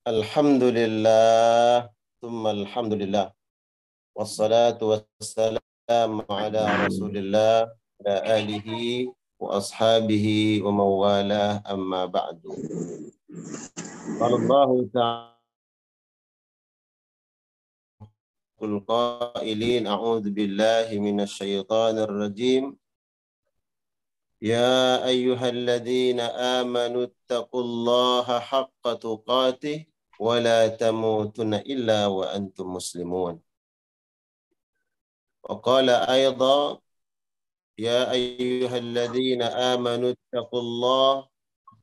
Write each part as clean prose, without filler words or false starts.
Alhamdulillah, thumma alhamdulillah. Wassalatu wassalamu ala rasulillah, ala alihi wa ashabihi wa mawalah, amma ba'du. Allahu ta'ala qailin, a'udzu billahi minasy syaithanir rajim. Ya ayyuhalladzina amanu taqullaha haqqa tuqatih wa la tamutunna illa wa antum muslimun. Wa qala aydan ya ayyuhalladzina amanu taqullaha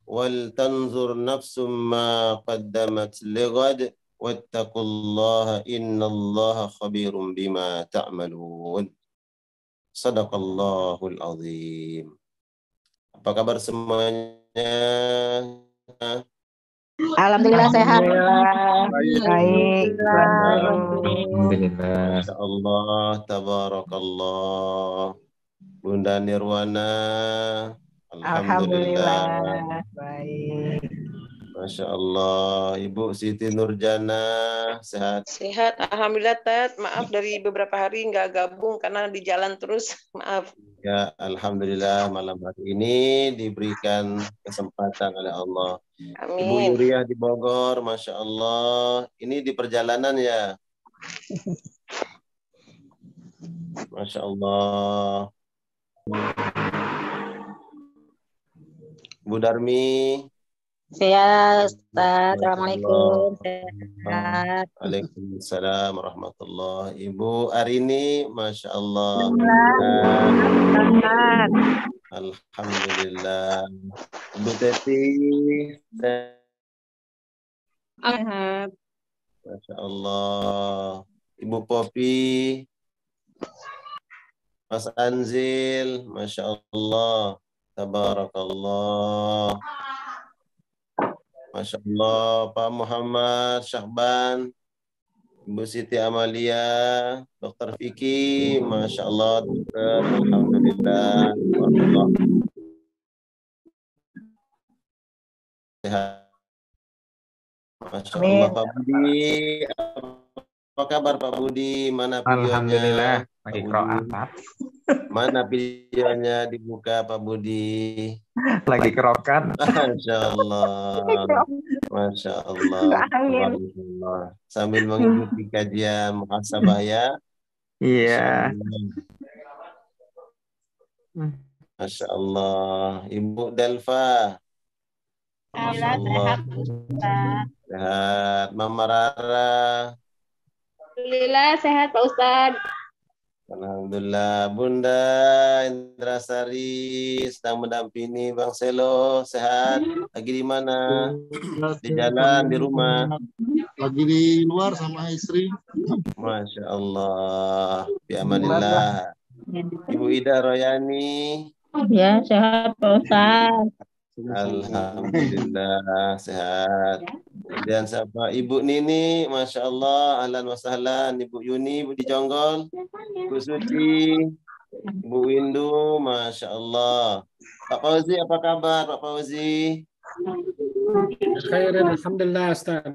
wal tanzur nafsum ma qaddamat lighad wattaqullaha innallaha khabirum bima ta'malun. Sadaqallahul azim. Apa kabar semuanya? Alhamdulillah sehat. Baik. Alhamdulillah. Masya Allah, tabarakallah. Bunda Nirwana, alhamdulillah. Baik. Masya Allah. Ibu Siti Nurjana, sehat? Sehat, alhamdulillah Tat. Maaf dari beberapa hari nggak gabung karena di jalan terus. Maaf. Ya, alhamdulillah malam hari ini diberikan kesempatan oleh Allah. Amin. Ibu Yuriah di Bogor, Masya Allah. Ini di perjalanan ya? Masya Allah. Bu Darmi. Sehat, Ustaz. Assalamualaikum. Sehat. Waalaikumsalam warahmatullahi. Ibu Arini, Masya Allah. Alhamdulillah. Ibu Teti, Sehat. Masya Allah. Ibu Popi, Mas Anzil, Masya Allah. Tabarakallah. Masya Allah. Pak Muhammad Syahban, Ibu Siti Amalia, Dr. Vicky, Masya Allah, dokter, alhamdulillah, Allah. Sehat. Masya Allah, Pak Budi. Apa kabar Pak Budi? Mana videonya? Alhamdulillah, lagi kerokan. Mana videonya dibuka Pak Budi? Lagi kerokan. Masya Allah. Masya Allah. Alhamdulillah. Sambil mengikuti kajian muhasabah ya. Iya. Masya Allah. Ibu Delva. Masya Allah. Sehat. Mama Rara. Alhamdulillah sehat, Pak Ustaz. Alhamdulillah. Bunda Indrasari sedang mendampingi Bang Selo. Sehat. Lagi di mana? Di jalan, di rumah? Lagi di luar sama istri. Masya Allah. Biamanillah. Ibu Ida Royani. Ya, sehat, Pak Ustaz. Alhamdulillah sehat. Dan siapa? Ibu Nini, Masya Allah, ahlan wa sahlan. Ibu Yuni, Ibu di Jonggol, Ibu Suci, Ibu Windu, Masya Allah. Pak Fauzi, apa kabar Pak Fauzi? Khairan, alhamdulillah, Ustaz.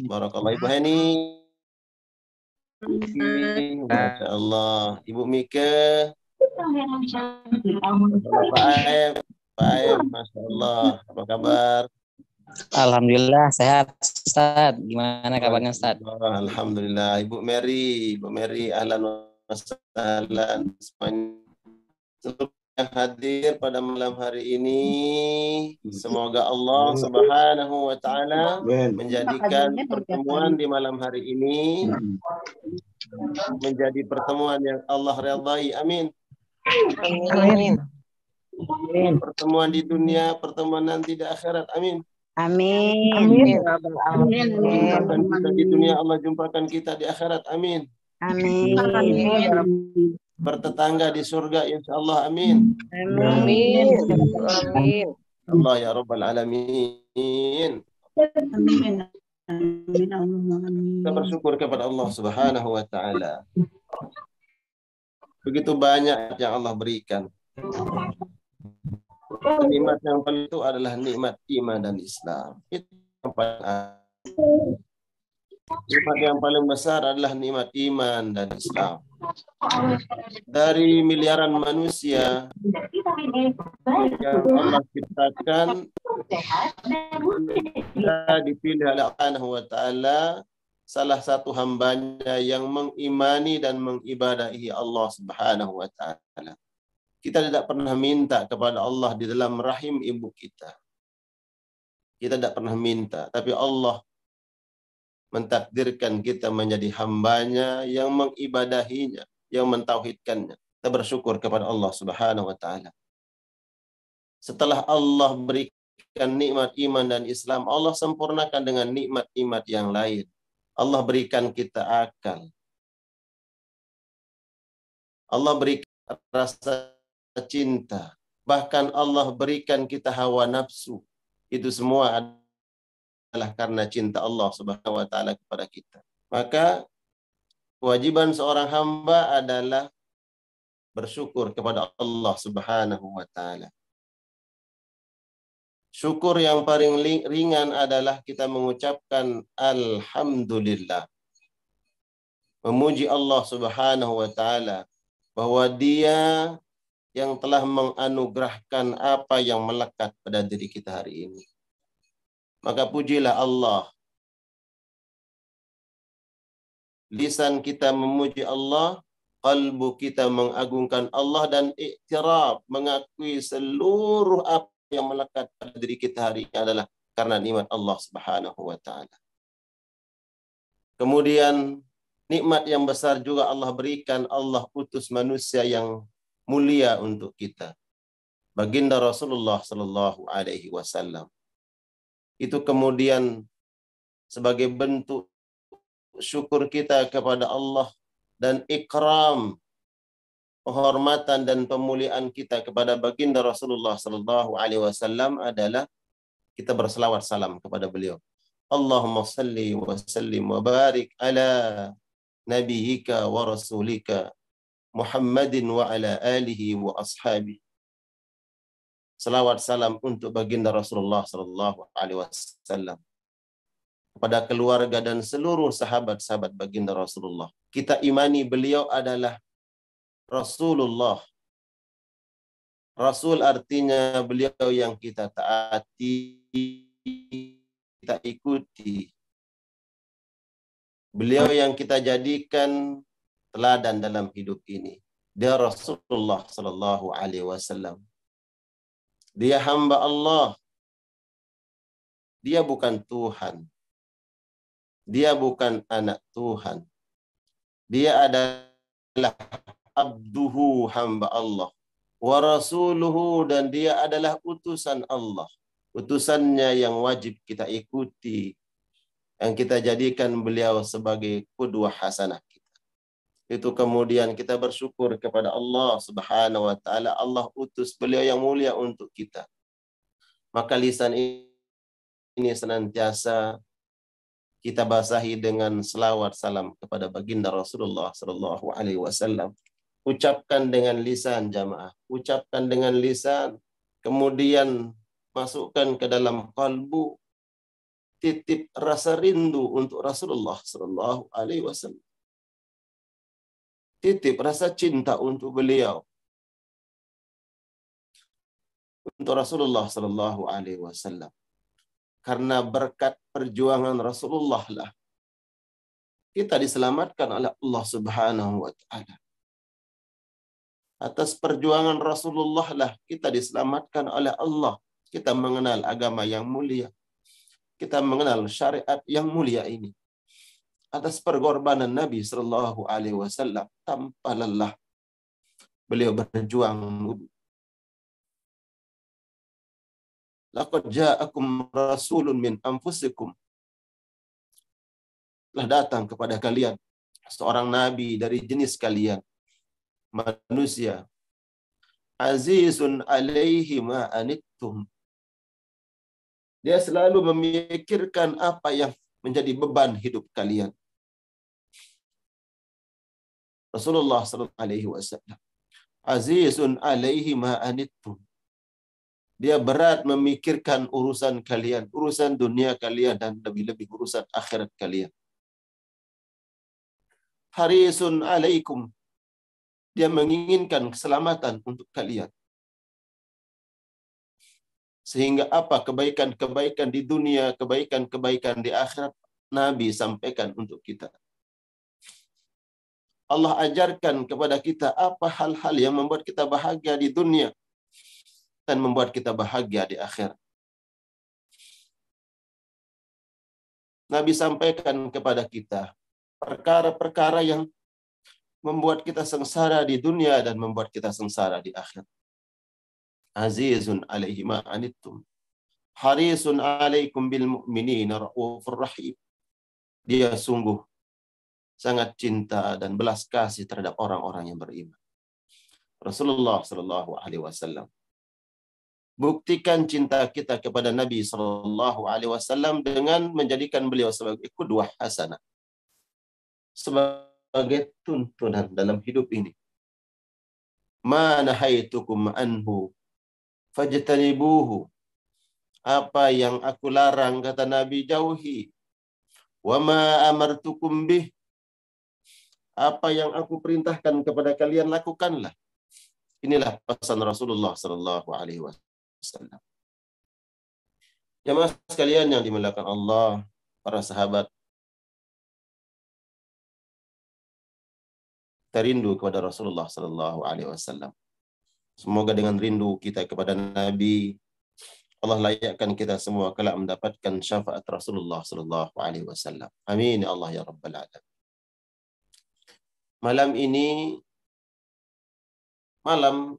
Barakallah. Ibu Heni, Masya Allah. Ibu Mika, Pak Aib, Masya Allah, apa kabar? Alhamdulillah sehat, Ustaz. Gimana kabarnya, Ustaz? Alhamdulillah. Ibu Mary, ahlan wa sahlan. Seluruh yang hadir pada malam hari ini, semoga Allah Subhanahu wa taala menjadikan pertemuan di malam hari ini menjadi pertemuan yang Allah ridhai. Amin. Amin. Pertemuan di dunia, pertemuan nanti di akhirat. Amin. Amin. Jumpakan kita di dunia, Allah jumpakan kita di akhirat. Amin. Amin. Bertetangga di surga, insya Allah. Amin. Amin. Amin. Allah ya Rabbal Alamin. Amin. Kita bersyukur kepada Allah Subhanahu wa taala. Begitu banyak yang Allah berikan. nikmat yang paling itu adalah nikmat iman dan Islam. Itu yang paling nikmat yang paling besar adalah nikmat iman dan Islam. Dari miliaran manusia yang Allah ciptakan, kita dipilih oleh Allah Subhanahu wa Ta'ala salah satu hambanya yang mengimani dan mengibadahi Allah Subhanahu wa Ta'ala. Kita tidak pernah minta kepada Allah di dalam rahim ibu kita. Kita tidak pernah minta, tapi Allah mentakdirkan kita menjadi hambanya yang mengibadahinya, yang mentauhidkannya. Kita bersyukur kepada Allah Subhanahu wa Ta'ala. Setelah Allah berikan nikmat iman dan Islam, Allah sempurnakan dengan nikmat-nikmat yang lain. Allah berikan kita akal. Allah berikan rasa cinta. Bahkan Allah berikan kita hawa nafsu. Itu semua adalah karena cinta Allah Subhanahu wa Ta'ala kepada kita. Maka kewajiban seorang hamba adalah bersyukur kepada Allah Subhanahu wa Ta'ala. Syukur yang paling ringan adalah kita mengucapkan Alhamdulillah. Memuji Allah Subhanahu wa Ta'ala bahwa Dia yang telah menganugerahkan apa yang melekat pada diri kita hari ini. Maka pujilah Allah. Lisan kita memuji Allah, kalbu kita mengagungkan Allah, dan iktiraf, mengakui seluruh apa yang melekat pada diri kita hari ini adalah karena nikmat Allah Subhanahu wa Ta'ala. Kemudian nikmat yang besar juga Allah berikan, Allah utus manusia yang mulia untuk kita. Baginda Rasulullah sallallahu alaihi wasallam. Itu kemudian sebagai bentuk syukur kita kepada Allah dan ikram, penghormatan dan pemuliaan kita kepada baginda Rasulullah sallallahu alaihi wasallam adalah kita berselawat salam kepada beliau. Allahumma salli wa sallim wa barik ala nabiyyika wa rasulika Muhammadin wa ala alihi wa ashabi. Selawat salam untuk baginda Rasulullah sallallahu alaihi wasallam, kepada keluarga dan seluruh sahabat-sahabat baginda Rasulullah. Kita imani beliau adalah Rasulullah. Rasul artinya beliau yang kita taati, kita ikuti. Beliau yang kita jadikan teladan dalam hidup ini. Dia Rasulullah sallallahu alaihi wasallam. Dia hamba Allah. Dia bukan Tuhan. Dia bukan anak Tuhan. Dia adalah abduhu, hamba Allah. Wa rasuluhu, dan dia adalah utusan Allah. Utusannya yang wajib kita ikuti. Yang kita jadikan beliau sebagai qudwah hasanah kita. Itu kemudian kita bersyukur kepada Allah Subhanahu wa Ta'ala. Allah utus beliau yang mulia untuk kita. Maka lisan ini senantiasa kita basahi dengan selawat salam kepada baginda Rasulullah sallallahu alaihi wasallam. Ucapkan dengan lisan jamaah, ucapkan dengan lisan, kemudian masukkan ke dalam kalbu, titip rasa rindu untuk Rasulullah sallallahu alaihi wasallam. Titip rasa cinta untuk beliau, untuk Rasulullah sallallahu alaihi wasallam. Karena berkat perjuangan Rasulullah lah kita diselamatkan oleh Allah Subhanahu wa Ta'ala. Atas perjuangan Rasulullah lah kita diselamatkan oleh Allah. Kita mengenal agama yang mulia. Kita mengenal syariat yang mulia ini. Atas pengorbanan Nabi sallallahu alaihi wasallam tanpa lelah beliau berjuang. Laqad ja'akum rasulun min anfusikum. Telah datang kepada kalian seorang nabi dari jenis kalian, manusia. Azizun alaihi ma anittum. Dia selalu memikirkan apa yang menjadi beban hidup kalian. Rasulullah sallallahu alaihi wasallam. Azizun alaihi ma anittum. Dia berat memikirkan urusan kalian, urusan dunia kalian, dan lebih-lebih urusan akhirat kalian. Harisun alaikum. Dia menginginkan keselamatan untuk kalian. Sehingga apa kebaikan-kebaikan di dunia, kebaikan-kebaikan di akhirat, Nabi sampaikan untuk kita. Allah ajarkan kepada kita apa hal-hal yang membuat kita bahagia di dunia dan membuat kita bahagia di akhirat. Nabi sampaikan kepada kita perkara-perkara yang membuat kita sengsara di dunia dan membuat kita sengsara di akhirat. Azizun alaihi ma anittum, harisun alaikum bil mu'minina raufur rahim. Dia sungguh sangat cinta dan belas kasih terhadap orang-orang yang beriman. Rasulullah Shallallahu Alaihi Wasallam. Buktikan cinta kita kepada Nabi Shallallahu Alaihi Wasallam dengan menjadikan beliau sebagai qudwah hasanah, sebagai tuntunan dalam hidup ini. Ma nahaitukum anhu fajtanibuhu. Apa yang aku larang, kata Nabi, jauhi. Wa ma amartukum bih. Apa yang aku perintahkan kepada kalian, lakukanlah. Inilah pesan Rasulullah Sallallahu Alaihi Wasallam. Jamaah sekalian yang dimuliakan Allah, para sahabat, kita rindu kepada Rasulullah Sallallahu Alaihi Wasallam. Semoga dengan rindu kita kepada Nabi, Allah layakkan kita semua kelak mendapatkan syafaat Rasulullah Sallallahu Alaihi Wasallam. Amin ya Allah ya Rabbal Alamin. Malam ini malam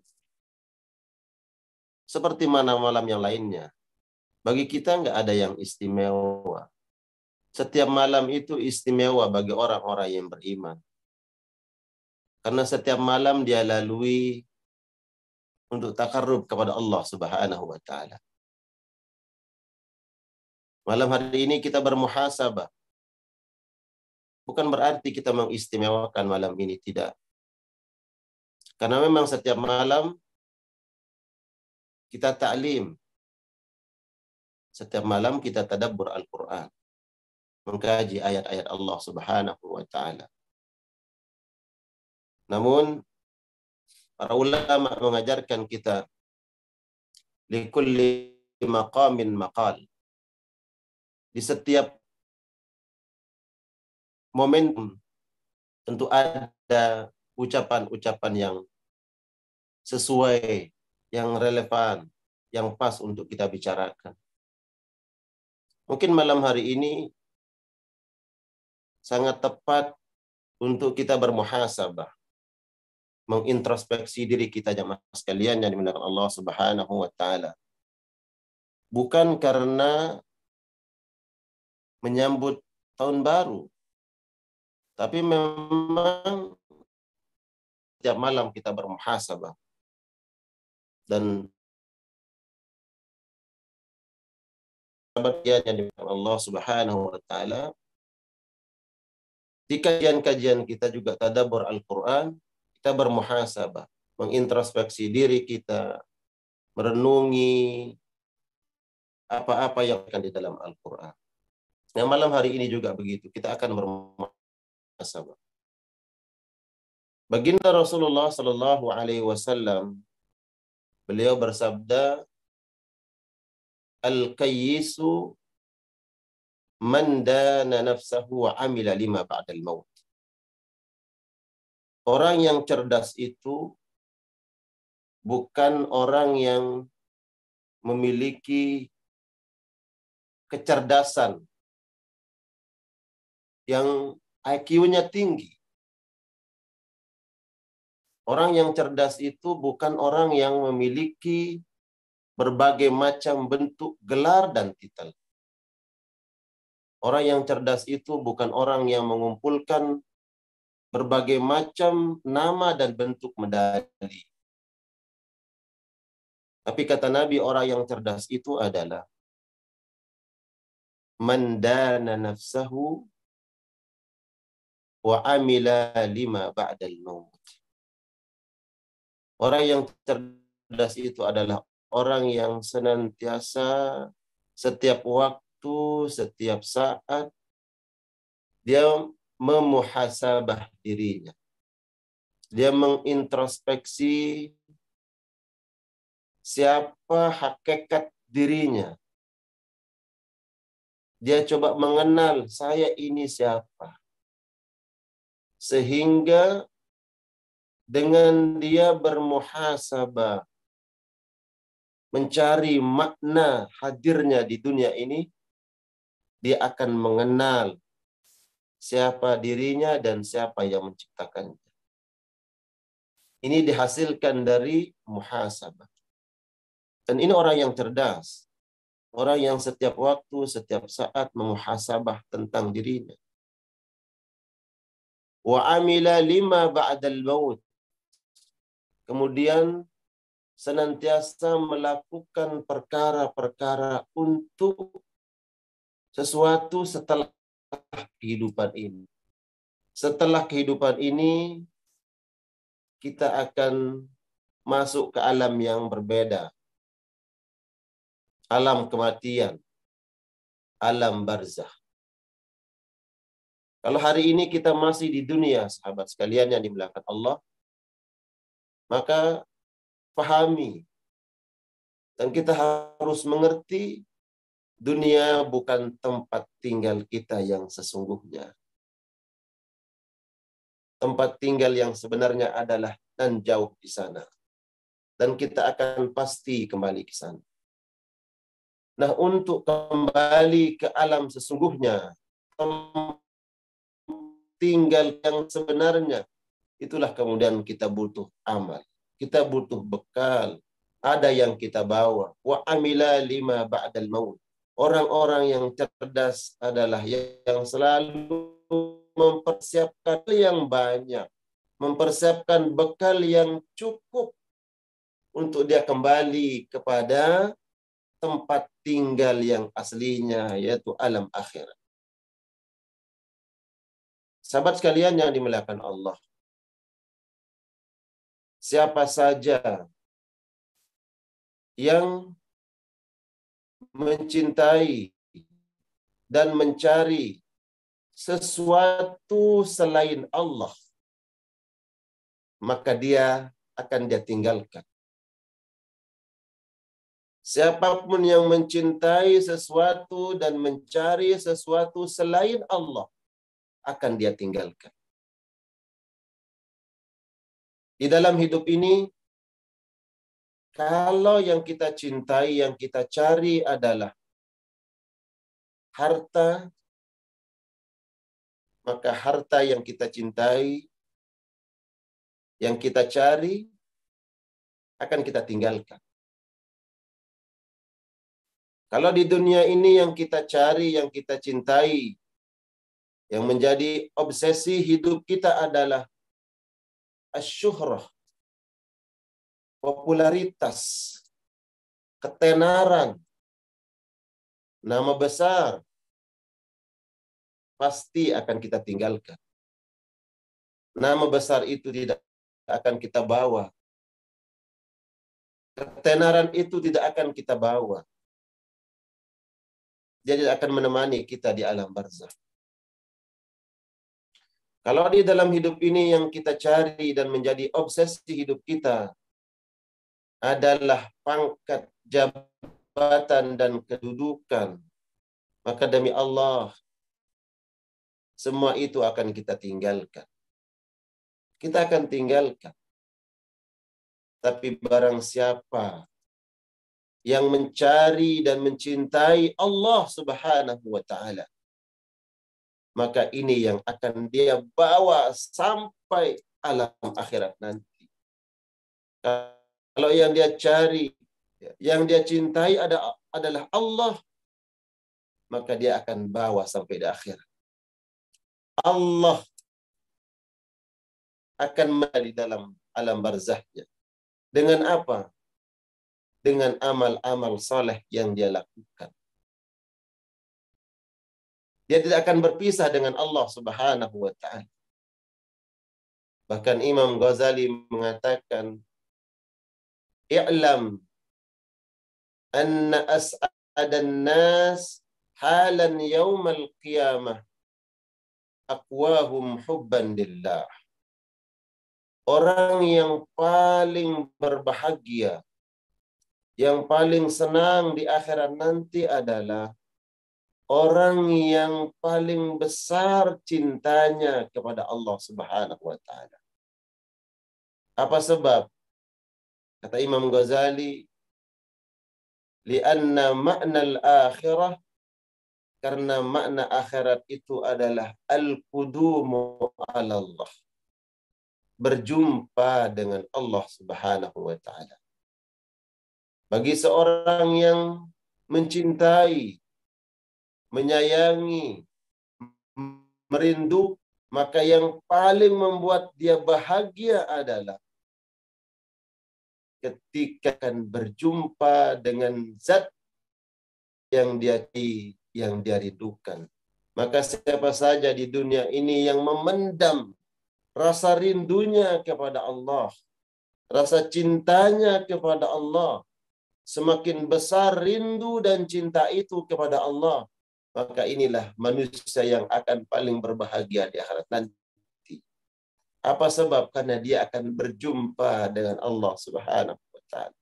seperti mana malam yang lainnya. Bagi kita nggak ada yang istimewa. Setiap malam itu istimewa bagi orang-orang yang beriman. Karena setiap malam dia lalui untuk takarrub kepada Allah Subhanahu wa taala. Malam hari ini kita bermuhasabah. Bukan berarti kita mengistimewakan malam ini, tidak. Karena memang setiap malam kita ta'lim. Setiap malam kita tadabbur Al-Quran. Mengkaji ayat-ayat Allah Subhanahu wa ta'ala. Namun, para ulama mengajarkan kita likulli maqamin maqal. Di setiap momentum tentu ada ucapan-ucapan yang sesuai, yang relevan, yang pas untuk kita bicarakan. Mungkin malam hari ini sangat tepat untuk kita bermuhasabah, mengintrospeksi diri kita, jamaah sekalian yang dimuliakan Allah Subhanahu wa taala. Bukan karena menyambut tahun baru, tapi memang setiap malam kita bermuhasabah. Dan bagian yang dimaksud Allah Subhanahu wa taala, di kajian-kajian kita juga tadabbur Al-Qur'an, kita bermuhasabah, mengintrospeksi diri kita, merenungi apa-apa yang akan di dalam Al-Qur'an. Yang malam hari ini juga begitu, kita akan bermuhasabah. Baginda Rasulullah Sallallahu Alaihi Wasallam, beliau bersabda, Al-Qayyisu man dana nafsahu wa amila lima ba'dal maut. Orang yang cerdas itu bukan orang yang memiliki kecerdasan yang IQ-nya tinggi. Orang yang cerdas itu bukan orang yang memiliki berbagai macam bentuk gelar dan titel. Orang yang cerdas itu bukan orang yang mengumpulkan berbagai macam nama dan bentuk medali. Tapi kata Nabi, orang yang cerdas itu adalah man dana nafsahu wa amila lima ba'dal maut. Orang yang cerdas itu adalah orang yang senantiasa setiap waktu, setiap saat dia memuhasabah dirinya. Dia mengintrospeksi siapa hakikat dirinya. Dia coba mengenal saya ini siapa. Sehingga dengan dia bermuhasabah, mencari makna hadirnya di dunia ini, dia akan mengenal siapa dirinya dan siapa yang menciptakannya. Ini dihasilkan dari muhasabah. Dan ini orang yang cerdas. Orang yang setiap waktu, setiap saat memuhasabah tentang dirinya. Wa amila lima ba'dal maut. Kemudian senantiasa melakukan perkara-perkara untuk sesuatu setelah kehidupan ini. Setelah kehidupan ini, kita akan masuk ke alam yang berbeda. Alam kematian. Alam barzah. Kalau hari ini kita masih di dunia, sahabat sekalian yang dimuliakan Allah, maka pahami. Dan kita harus mengerti dunia bukan tempat tinggal kita yang sesungguhnya. Tempat tinggal yang sebenarnya adalah dan jauh di sana. Dan kita akan pasti kembali ke sana. Nah, untuk kembali ke alam sesungguhnya, tinggal yang sebenarnya, itulah kemudian kita butuh amal. Kita butuh bekal. Ada yang kita bawa. Wa amila lima ba'dal maut. Orang-orang yang cerdas adalah yang selalu mempersiapkan yang banyak. Mempersiapkan bekal yang cukup untuk dia kembali kepada tempat tinggal yang aslinya, yaitu alam akhirat. Sahabat sekalian yang dimuliakan Allah, siapa saja yang mencintai dan mencari sesuatu selain Allah, maka dia akan dia tinggalkan. Siapapun yang mencintai sesuatu dan mencari sesuatu selain Allah, akan dia tinggalkan. Di dalam hidup ini, kalau yang kita cintai, yang kita cari adalah harta, maka harta yang kita cintai, yang kita cari, akan kita tinggalkan. Kalau di dunia ini yang kita cari, yang kita cintai, yang menjadi obsesi hidup kita adalah asyuhrah, popularitas, ketenaran, nama besar, pasti akan kita tinggalkan. Nama besar itu tidak akan kita bawa. Ketenaran itu tidak akan kita bawa. Dia tidak akan menemani kita di alam barzah. Kalau di dalam hidup ini yang kita cari dan menjadi obsesi hidup kita adalah pangkat, jabatan, dan kedudukan, maka demi Allah, semua itu akan kita tinggalkan. Kita akan tinggalkan. Tapi barang siapa yang mencari dan mencintai Allah Subhanahu wa Ta'ala, maka ini yang akan dia bawa sampai alam akhirat nanti. Kalau yang dia cari, yang dia cintai adalah Allah, maka dia akan bawa sampai di akhirat. Allah akan di dalam alam barzahnya. Dengan apa? Dengan amal-amal saleh yang dia lakukan. Dia tidak akan berpisah dengan Allah Subhanahu wa Ta'ala. Bahkan Imam Ghazali mengatakan, "I'lam anna as'adan nas halan yaumal qiyamah aqwahum hubban lillah. Orang yang paling berbahagia, yang paling senang di akhirat nanti adalah orang yang paling besar cintanya kepada Allah Subhanahu wa taala. Apa sebab? Kata Imam Ghazali, li'anna makna al-akhirah, karena makna akhirat itu adalah al-qudumu ala Allah. Berjumpa dengan Allah Subhanahu wa taala. Bagi seorang yang mencintai, menyayangi, merindu, maka yang paling membuat dia bahagia adalah ketika akan berjumpa dengan zat yang dia rindukan. Maka siapa saja di dunia ini yang memendam rasa rindunya kepada Allah, rasa cintanya kepada Allah, semakin besar rindu dan cinta itu kepada Allah, maka inilah manusia yang akan paling berbahagia di akhirat nanti. Apa sebab? Karena dia akan berjumpa dengan Allah Subhanahu wa taala.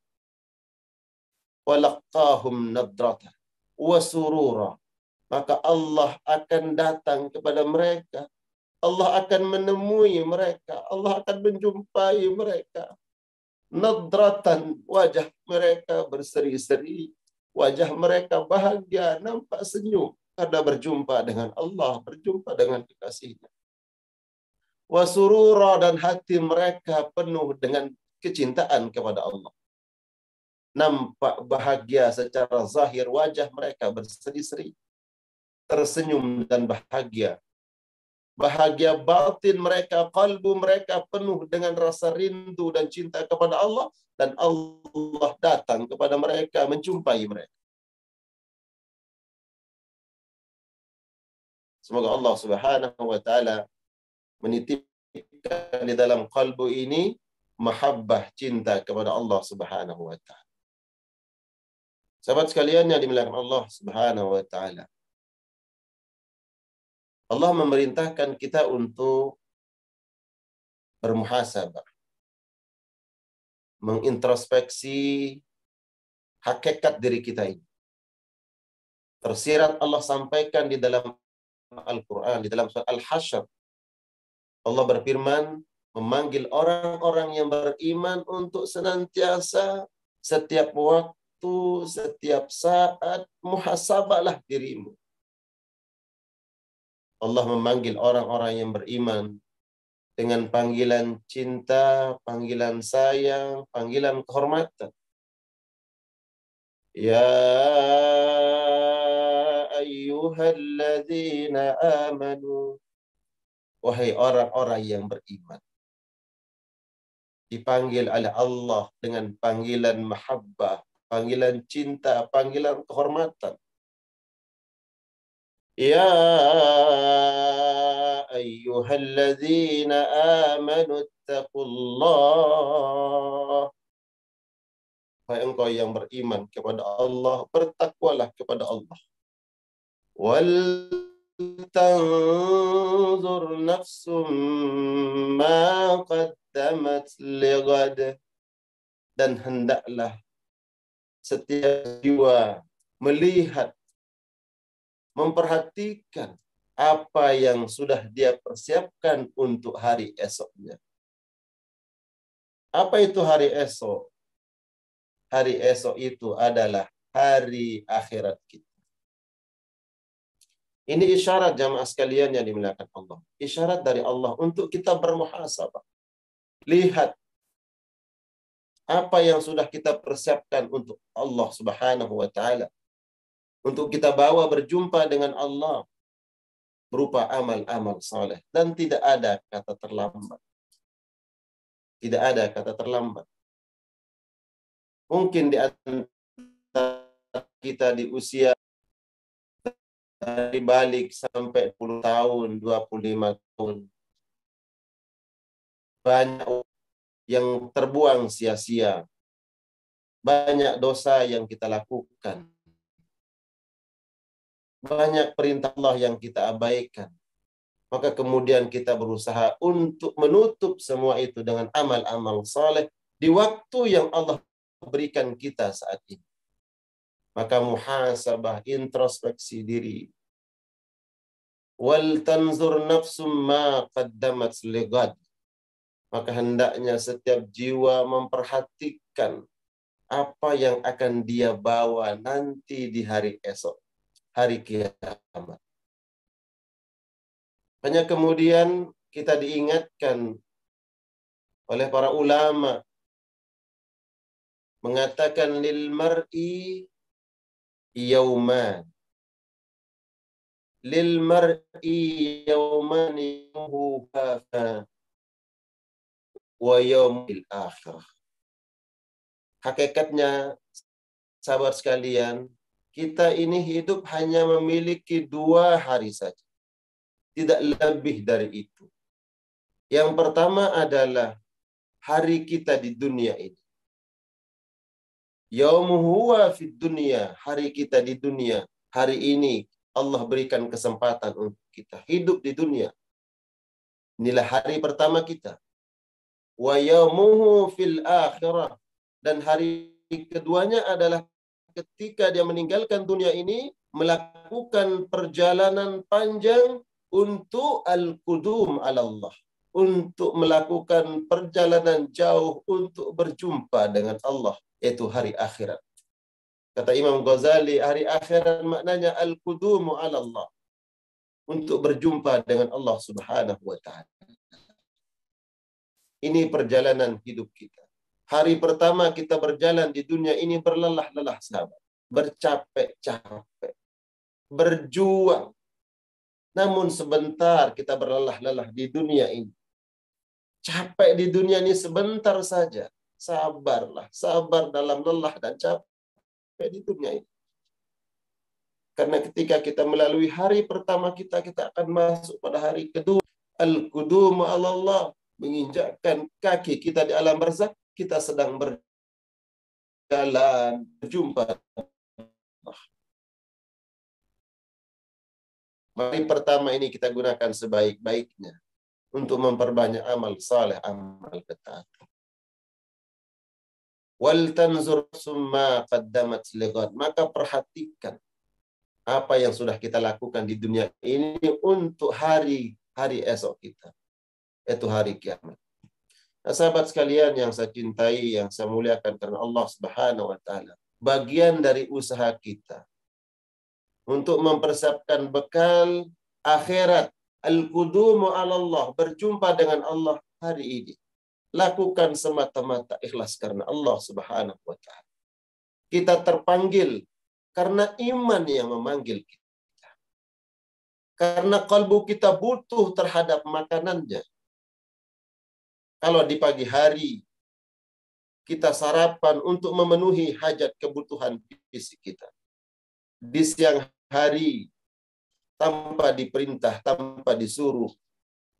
Walaqahum nadrata wa surura. Maka Allah akan datang kepada mereka. Allah akan menemui mereka. Allah akan menjumpai mereka. Nadratan, wajah mereka berseri-seri. Wajah mereka bahagia, nampak senyum. Karena berjumpa dengan Allah, berjumpa dengan kekasihnya. Wasurura, dan hati mereka penuh dengan kecintaan kepada Allah. Nampak bahagia secara zahir, wajah mereka berseri-seri. Tersenyum dan bahagia. Bahagia batin mereka, kalbu mereka penuh dengan rasa rindu dan cinta kepada Allah, dan Allah datang kepada mereka, menjumpai mereka. Semoga Allah Subhanahu wa taala menitipkan di dalam kalbu ini mahabbah, cinta kepada Allah Subhanahu wa taala. Sahabat sekalian yang dimuliakan Allah Subhanahu wa taala, Allah memerintahkan kita untuk bermuhasabah, mengintrospeksi hakikat diri kita ini. Tersirat Allah sampaikan di dalam Al-Quran, di dalam surat Al-Hasyr. Allah berfirman, memanggil orang-orang yang beriman untuk senantiasa, setiap waktu, setiap saat, muhasabahlah dirimu. Allah memanggil orang-orang yang beriman dengan panggilan cinta, panggilan sayang, panggilan kehormatan. Ya ayyuhalladzina amanu, wahai orang-orang yang beriman. Dipanggil oleh Allah dengan panggilan mahabbah, panggilan cinta, panggilan kehormatan. Ya ayyuhalladzina amanu ittaqullah. Wahai engkau yang beriman kepada Allah, bertakwalah kepada Allah. Wal tanzur nafsum ma qaddamat lighad. Dan hendaklah setiap jiwa melihat, memperhatikan apa yang sudah dia persiapkan untuk hari esoknya. Apa itu hari esok? Hari esok itu adalah hari akhirat kita. Ini isyarat jamaah sekalian yang dimuliakan Allah. Isyarat dari Allah untuk kita bermuhasabah. Lihat apa yang sudah kita persiapkan untuk Allah Subhanahu wa taala. Untuk kita bawa berjumpa dengan Allah berupa amal-amal saleh, dan tidak ada kata terlambat. Tidak ada kata terlambat. Mungkin di antara kita di usia dari balik sampai 10 tahun, 25 tahun, banyak yang terbuang sia-sia. banyak dosa yang kita lakukan. Banyak perintah Allah yang kita abaikan. Maka kemudian kita berusaha untuk menutup semua itu dengan amal-amal saleh di waktu yang Allah berikan kita saat ini. Maka muhasabah, introspeksi diri. Wal tanzur nafsum ma qaddamat ligad. Maka hendaknya setiap jiwa memperhatikan apa yang akan dia bawa nanti di hari esok, hari kiamat. Hanya kemudian kita diingatkan oleh para ulama mengatakan lil mar'i yauman. Lil mar'i yauman yawmuhu hafa wa yaumil akhirah. Hakikatnya, sahabat sekalian, kita ini hidup hanya memiliki 2 hari saja. Tidak lebih dari itu. Yang pertama adalah hari kita di dunia ini. Yaumuhu wa fid dunya, hari kita di dunia. Hari ini Allah berikan kesempatan untuk kita hidup di dunia. Inilah hari pertama kita. Wa yaumuhu fil akhirah, dan hari keduanya adalah ketika dia meninggalkan dunia ini, melakukan perjalanan panjang untuk al-qudum ala Allah, untuk melakukan perjalanan jauh untuk berjumpa dengan Allah, yaitu hari akhirat. Kata Imam Ghazali, hari akhirat maknanya al-qudumu ala Allah, untuk berjumpa dengan Allah Subhanahu wa ta'ala. Ini perjalanan hidup kita. Hari pertama kita berjalan di dunia ini berlelah-lelah, sahabat. Bercapek-capek. Berjuang. Namun sebentar kita berlelah-lelah di dunia ini. Capek di dunia ini sebentar saja. Sabarlah. Sabar dalam lelah dan capek di dunia ini. Karena ketika kita melalui hari pertama kita akan masuk pada hari kedua. Al-qudumu ala Allah. Menginjakkan kaki kita di alam barzakh. Kita sedang berjalan, berjumpa. Mari pertama ini kita gunakan sebaik-baiknya untuk memperbanyak amal saleh, amal ketaatan. Wal tanzur summa qaddamat ligad. Maka perhatikan apa yang sudah kita lakukan di dunia ini untuk hari esok kita, yaitu hari kiamat. Nah, sahabat sekalian yang saya cintai, yang saya muliakan karena Allah Subhanahu wa ta'ala, bagian dari usaha kita untuk mempersiapkan bekal akhirat, al-qudumu ala Allah, berjumpa dengan Allah hari ini, lakukan semata-mata ikhlas karena Allah Subhanahu wa ta'ala. Kita terpanggil karena iman yang memanggil kita. Karena kalbu kita butuh terhadap makanannya. Kalau di pagi hari kita sarapan untuk memenuhi hajat kebutuhan fisik kita. Di siang hari tanpa diperintah, tanpa disuruh,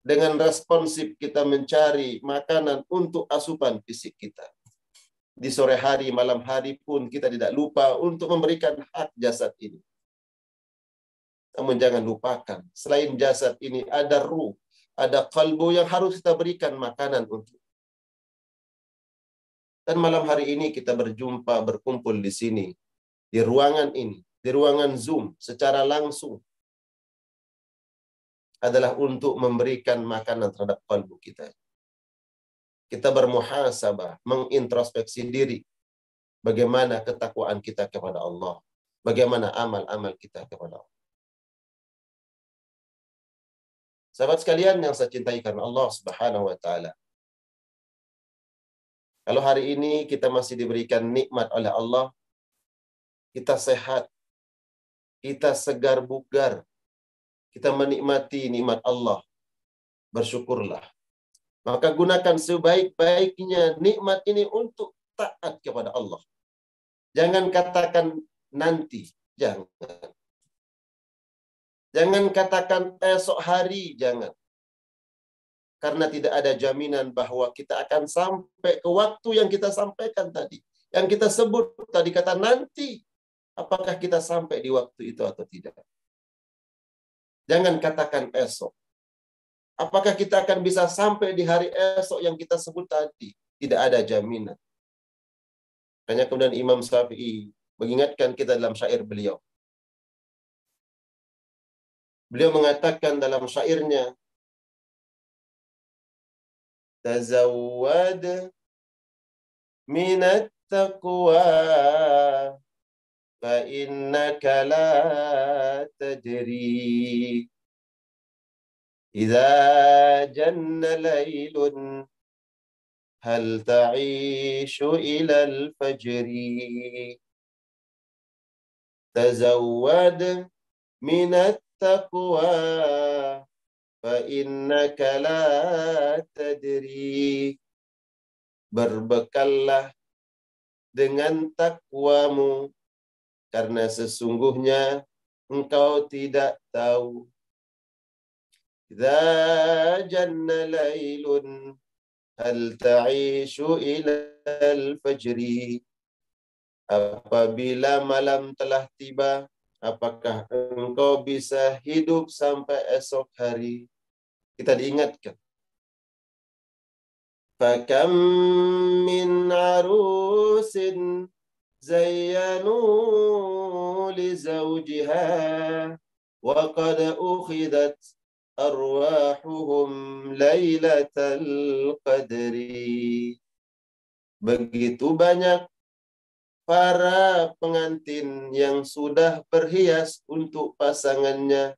dengan responsif kita mencari makanan untuk asupan fisik kita. Di sore hari, malam hari pun kita tidak lupa untuk memberikan hak jasad ini. Namun jangan lupakan, selain jasad ini ada ruh, ada kalbu yang harus kita berikan makanan untuk. Dan malam hari ini kita berjumpa, berkumpul di sini, di ruangan ini, di ruangan Zoom, secara langsung, adalah untuk memberikan makanan terhadap kalbu kita. Kita bermuhasabah, mengintrospeksi diri. Bagaimana ketakwaan kita kepada Allah. Bagaimana amal-amal kita kepada Allah. Sahabat sekalian yang saya cintai karena Allah Subhanahu wa ta'ala. Kalau hari ini kita masih diberikan nikmat oleh Allah, kita sehat, kita segar bugar, kita menikmati nikmat Allah, bersyukurlah. Maka gunakan sebaik-baiknya nikmat ini untuk taat kepada Allah. Jangan katakan nanti, jangan. Jangan katakan esok hari, jangan. Karena tidak ada jaminan bahwa kita akan sampai ke waktu yang kita sampaikan tadi. Yang kita sebut tadi kata nanti, apakah kita sampai di waktu itu atau tidak? Jangan katakan esok. Apakah kita akan bisa sampai di hari esok yang kita sebut tadi? Tidak ada jaminan. Makanya kemudian Imam Syafi'i mengingatkan kita dalam syair beliau. Beliau mengatakan dalam syairnya, Tazawwad minat taqwa fa innaka la tadri idza janna laylun hal ta'ishu ila al-fajri. Tazawwad minat taqwa fa innaka la tadri. Berbekallah dengan takwamu karena sesungguhnya engkau tidak tahu. Idza janna laylun hal ta'ishu ila al-fajri. Apabila malam telah tiba, apakah engkau bisa hidup sampai esok hari? Kita diingatkan. Fakam min arusin zayyanu li zawjiha wa qad ukhidat arwahuhum lailatal qadri. Begitu banyak para pengantin yang sudah berhias untuk pasangannya.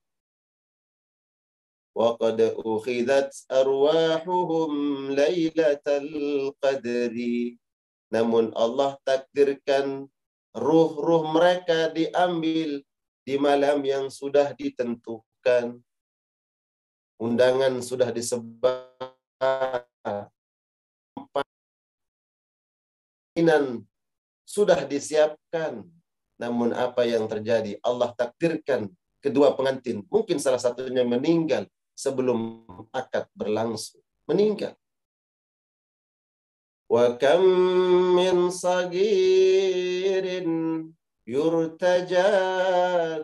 Wa qad ukhidat arwahuhum lailatal qadri. Namun Allah takdirkan ruh-ruh mereka diambil di malam yang sudah ditentukan. Undangan sudah disebar, permainan sudah disiapkan. Namun apa yang terjadi? Allah takdirkan kedua pengantin, mungkin salah satunya meninggal sebelum akad berlangsung. Meninggal. Wa kam min sagirin yurtaja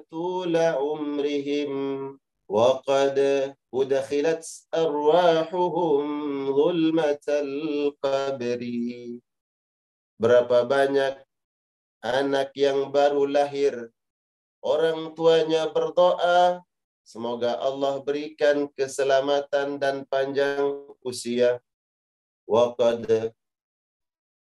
tula umrihim wa qad udkhilat arwahuhum zulmatal qabri. Berapa banyak anak yang baru lahir, orang tuanya berdoa, semoga Allah berikan keselamatan dan panjang usia. Wa qad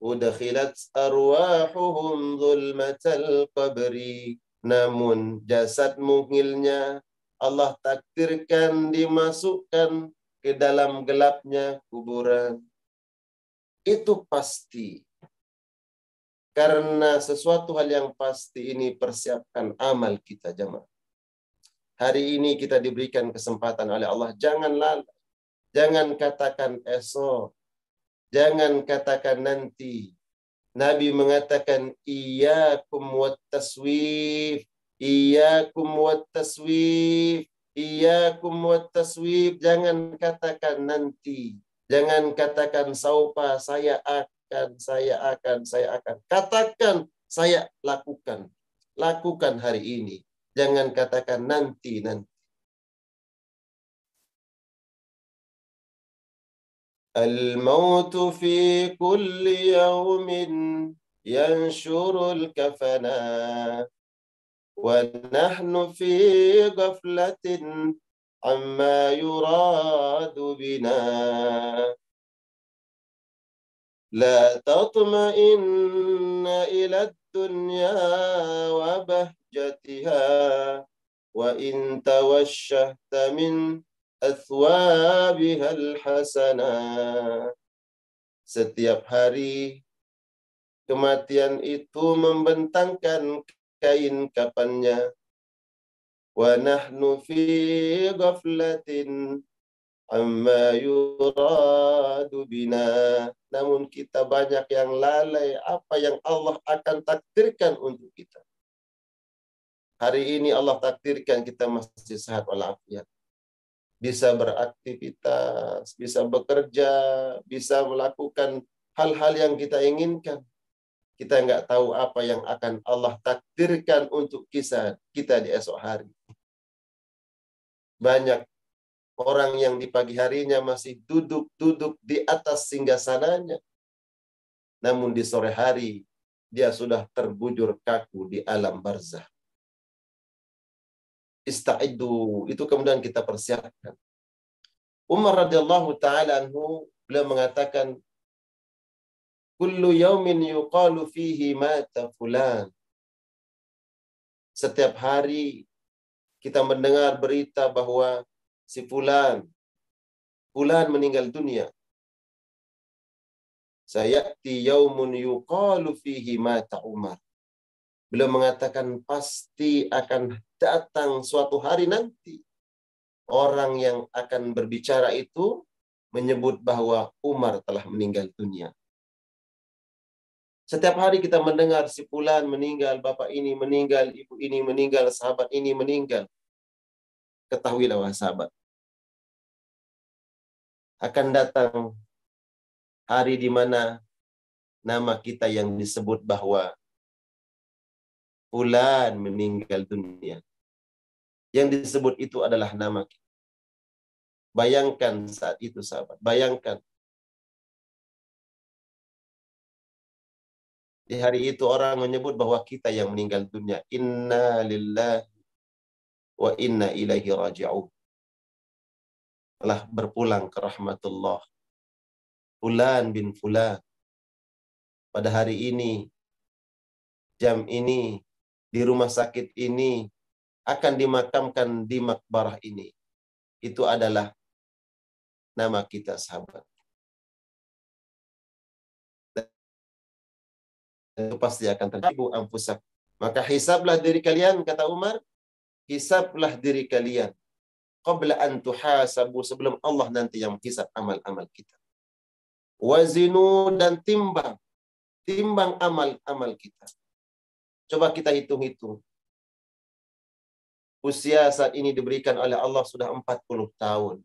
udkhilat arwahuhum zulmatal qabri. Namun jasad mungilnya Allah takdirkan dimasukkan ke dalam gelapnya kuburan. Itu pasti. Karena sesuatu hal yang pasti ini persiapkan amal kita, jemaah. Hari ini kita diberikan kesempatan oleh Allah. Jangan lalai. Jangan katakan esok. Jangan katakan nanti. Nabi mengatakan, iyyakum wat taswif. Iyyakum wat taswif. Iyyakum wat taswif. Jangan katakan nanti. Jangan katakan saupa, saya akan. Saya akan. Katakan, saya lakukan. Lakukan hari ini. Jangan katakan nanti. Al-mautu fi kulli yawmin yanshurul kafana wa nahnu fi ghaflatin amma yuradu bina. لا تطمئن إلى الدنيا وبهجتها وإن توشهت من أثوابها الحسنة. Setiap hari kematian itu membentangkan kain kafannya. Wa nahnu fi ghaflatin amma yuradu bina. Namun kita banyak yang lalai apa yang Allah akan takdirkan untuk kita. Hari ini Allah takdirkan kita masih sehat walafiat. Bisa beraktivitas, bisa bekerja, bisa melakukan hal-hal yang kita inginkan. Kita nggak tahu apa yang akan Allah takdirkan untuk kita di esok hari. Banyak orang yang di pagi harinya masih duduk-duduk di atas singgasananya. Namun di sore hari, dia sudah terbujur kaku di alam barzah. Ista'iddu, itu kemudian kita persiapkan. Umar radhiyallahu ta'ala anhu, beliau mengatakan, kullu yaumin yuqalu fihi mata fulan. Setiap hari kita mendengar berita bahwa si fulan meninggal dunia. Sayati yaumun yuqalu fihi mata Umar. Beliau mengatakan pasti akan datang suatu hari nanti orang yang akan berbicara itu menyebut bahwa Umar telah meninggal dunia. Setiap hari kita mendengar si fulan meninggal, bapak ini meninggal, ibu ini meninggal, sahabat ini meninggal. Ketahuilah wahai sahabat, akan datang hari di mana nama kita yang disebut bahwa fulan meninggal dunia. Yang disebut itu adalah nama kita. Bayangkan saat itu sahabat, bayangkan. Di hari itu orang menyebut bahwa kita yang meninggal dunia. Inna lillahi wa inna ilaihi raji'un. Telah berpulang ke rahmatullah. Fulan bin fulan. Pada hari ini, jam ini, di rumah sakit ini, akan dimakamkan di makbarah ini. Itu adalah nama kita sahabat. Itu pasti akan terjadi. Anfusak. Maka hisablah diri kalian, kata Umar, hisablah diri kalian qabla an tuhasabu, sebelum Allah nanti yang menghisab amal-amal kita. Wazinu, dan timbang amal-amal kita. Coba kita hitung-hitung. Usia saat ini diberikan oleh Allah sudah 40 tahun.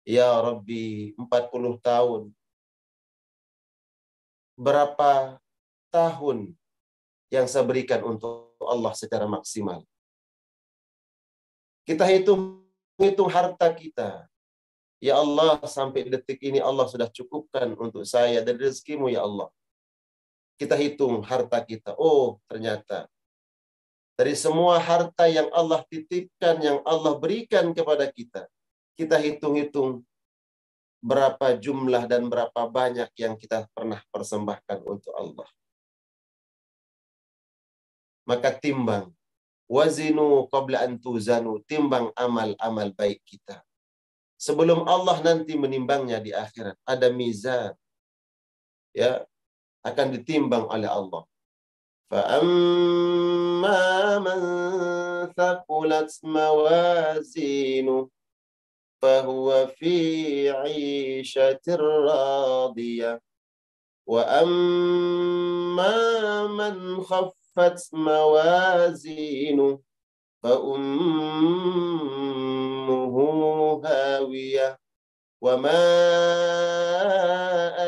Ya Rabbi, 40 tahun. Berapa tahun yang saya berikan untuk Allah secara maksimal? Kita hitung harta kita. Ya Allah, sampai detik ini Allah sudah cukupkan untuk saya dan rezekimu ya Allah. Kita hitung harta kita. Oh, ternyata dari semua harta yang Allah titipkan, yang Allah berikan kepada kita, kita hitung-hitung berapa jumlah dan berapa banyak yang kita pernah persembahkan untuk Allah. Maka timbang. Wazinu qabla an tuzanu, timbang amal-amal baik kita. Sebelum Allah nanti menimbangnya di akhirat, ada mizan. Ya, akan ditimbang oleh Allah. فَأَمَّا مَنْ ثَقُلَتْ مَوَازِينُهُ فَهُوَ فِي عِيشَةٍ رَاضِيَةٍ وَأَمَّا مَنْ خَفَّتْ مَوَازِينُهُ فَأُمُّهُ هَاوِيَةٌ وَمَا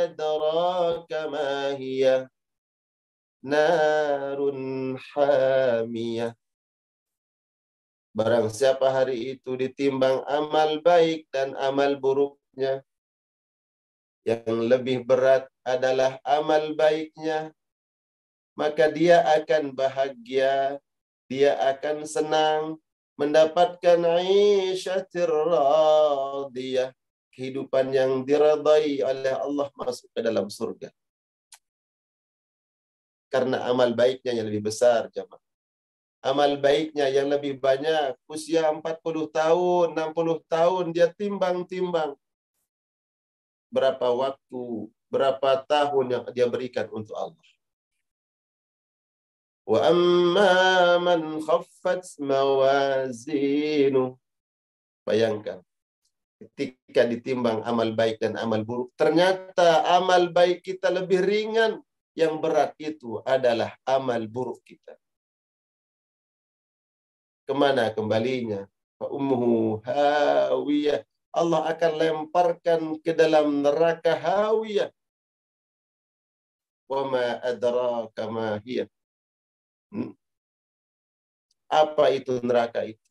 أَدْرَاكَ مَا هِيَهْ narun hamiyah. Barang siapa hari itu ditimbang amal baik dan amal buruknya, yang lebih berat adalah amal baiknya, maka dia akan bahagia, dia akan senang, mendapatkan aisyatir radiyah, kehidupan yang diradai oleh Allah, masuk ke dalam surga. Karena amal baiknya yang lebih besar, jemaah. Amal baiknya yang lebih banyak. Usia 40 tahun, 60 tahun, dia timbang-timbang. Berapa waktu, berapa tahun yang dia berikan untuk Allah. Wa amma man khaffat mawazinu. Bayangkan. Ketika ditimbang amal baik dan amal buruk, ternyata amal baik kita lebih ringan. Yang berat itu adalah amal buruk kita. Kemana kembalinya? Fa ummuhu hawiyah. Allah akan lemparkan ke dalam neraka hawiyah. Wa ma adraka ma hiya. Apa itu neraka itu?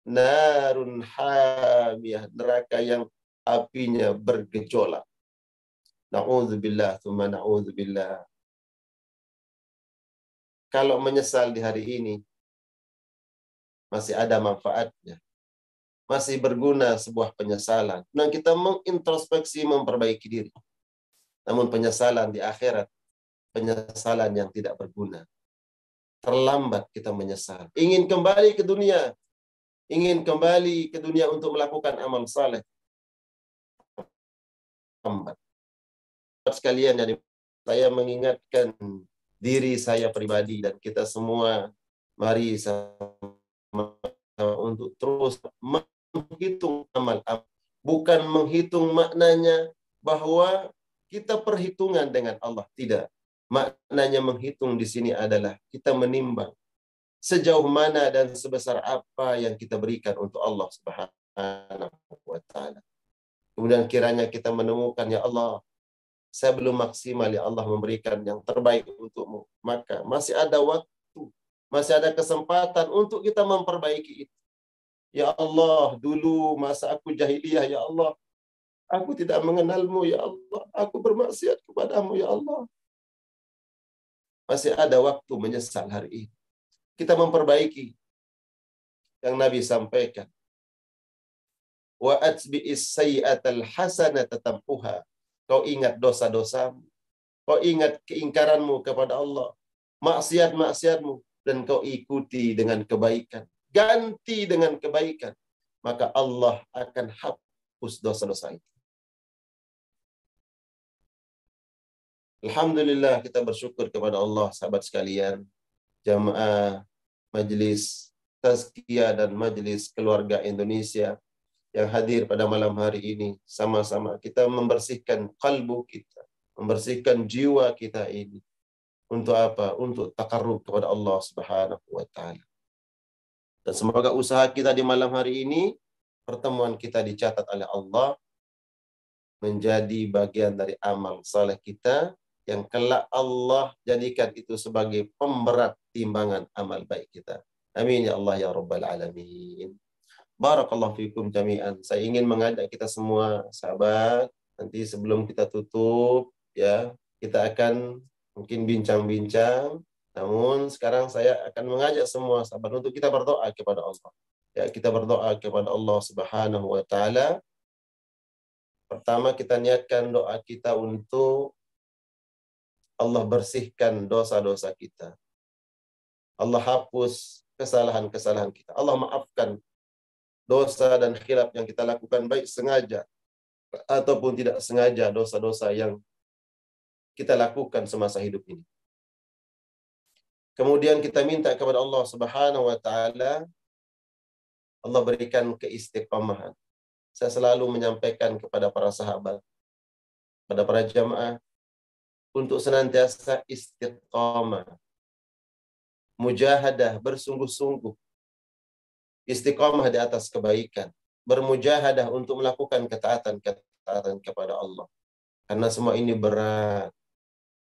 Narun hamiyah, neraka yang apinya bergejolak. Na'udzubillah, tsumma na'udzubillah. Kalau menyesal di hari ini, masih ada manfaatnya. Masih berguna sebuah penyesalan. Dan kita mengintrospeksi, memperbaiki diri. Namun penyesalan di akhirat, penyesalan yang tidak berguna. Terlambat kita menyesal. Ingin kembali ke dunia. Ingin kembali ke dunia untuk melakukan amal saleh. Lambat. Sekalian, jadi saya mengingatkan diri saya pribadi dan kita semua, mari sama untuk terus menghitung amal, bukan menghitung maknanya bahwa kita perhitungan dengan Allah, tidak. Maknanya menghitung di sini adalah kita menimbang sejauh mana dan sebesar apa yang kita berikan untuk Allah Subhanahu wa taala. Kemudian kiranya kita menemukan, ya Allah, saya belum maksimal, ya Allah, memberikan yang terbaik untukmu. Maka masih ada waktu, masih ada kesempatan untuk kita memperbaiki itu. Ya Allah, dulu masa aku jahiliyah, ya Allah, aku tidak mengenalmu, ya Allah. Aku bermaksiat kepadamu, ya Allah. Masih ada waktu menyesal hari ini. Kita memperbaiki yang Nabi sampaikan. Wa atbi'is sayyi'atal hasanata tamhuha. Kau ingat dosa-dosamu. Kau ingat keingkaranmu kepada Allah. Maksiat-maksiatmu. Dan kau ikuti dengan kebaikan. Ganti dengan kebaikan. Maka Allah akan hapus dosa-dosa itu. Alhamdulillah, kita bersyukur kepada Allah, sahabat sekalian. Jamaah Majelis Tazkiyah dan Majelis Keluarga Indonesia yang hadir pada malam hari ini, sama-sama kita membersihkan kalbu kita, membersihkan jiwa kita ini. Untuk apa? Untuk takarrub kepada Allah Subhanahu wa taala. Dan semoga usaha kita di malam hari ini, pertemuan kita dicatat oleh Allah menjadi bagian dari amal saleh kita yang kelak Allah jadikan itu sebagai pemberat timbangan amal baik kita. Amin ya Allah ya rabbal alamin. Barakallahu fikum jami'an. Saya ingin mengajak kita semua, sahabat, nanti sebelum kita tutup, ya, kita akan mungkin bincang-bincang. Namun sekarang saya akan mengajak semua sahabat untuk kita berdoa kepada Allah. Ya, kita berdoa kepada Allah Subhanahu wa taala. Pertama, kita niatkan doa kita untuk Allah bersihkan dosa-dosa kita. Allah hapus kesalahan-kesalahan kita. Allah maafkan dosa dan khilaf yang kita lakukan, baik sengaja ataupun tidak sengaja, dosa-dosa yang kita lakukan semasa hidup ini. Kemudian kita minta kepada Allah Subhanahu wa taala, Allah berikan keistiqomahan. Saya selalu menyampaikan kepada para sahabat, pada para jamaah, untuk senantiasa istiqomah, mujahadah, bersungguh-sungguh, istiqomah di atas kebaikan, bermujahadah untuk melakukan ketaatan kepada Allah. Karena semua ini berat.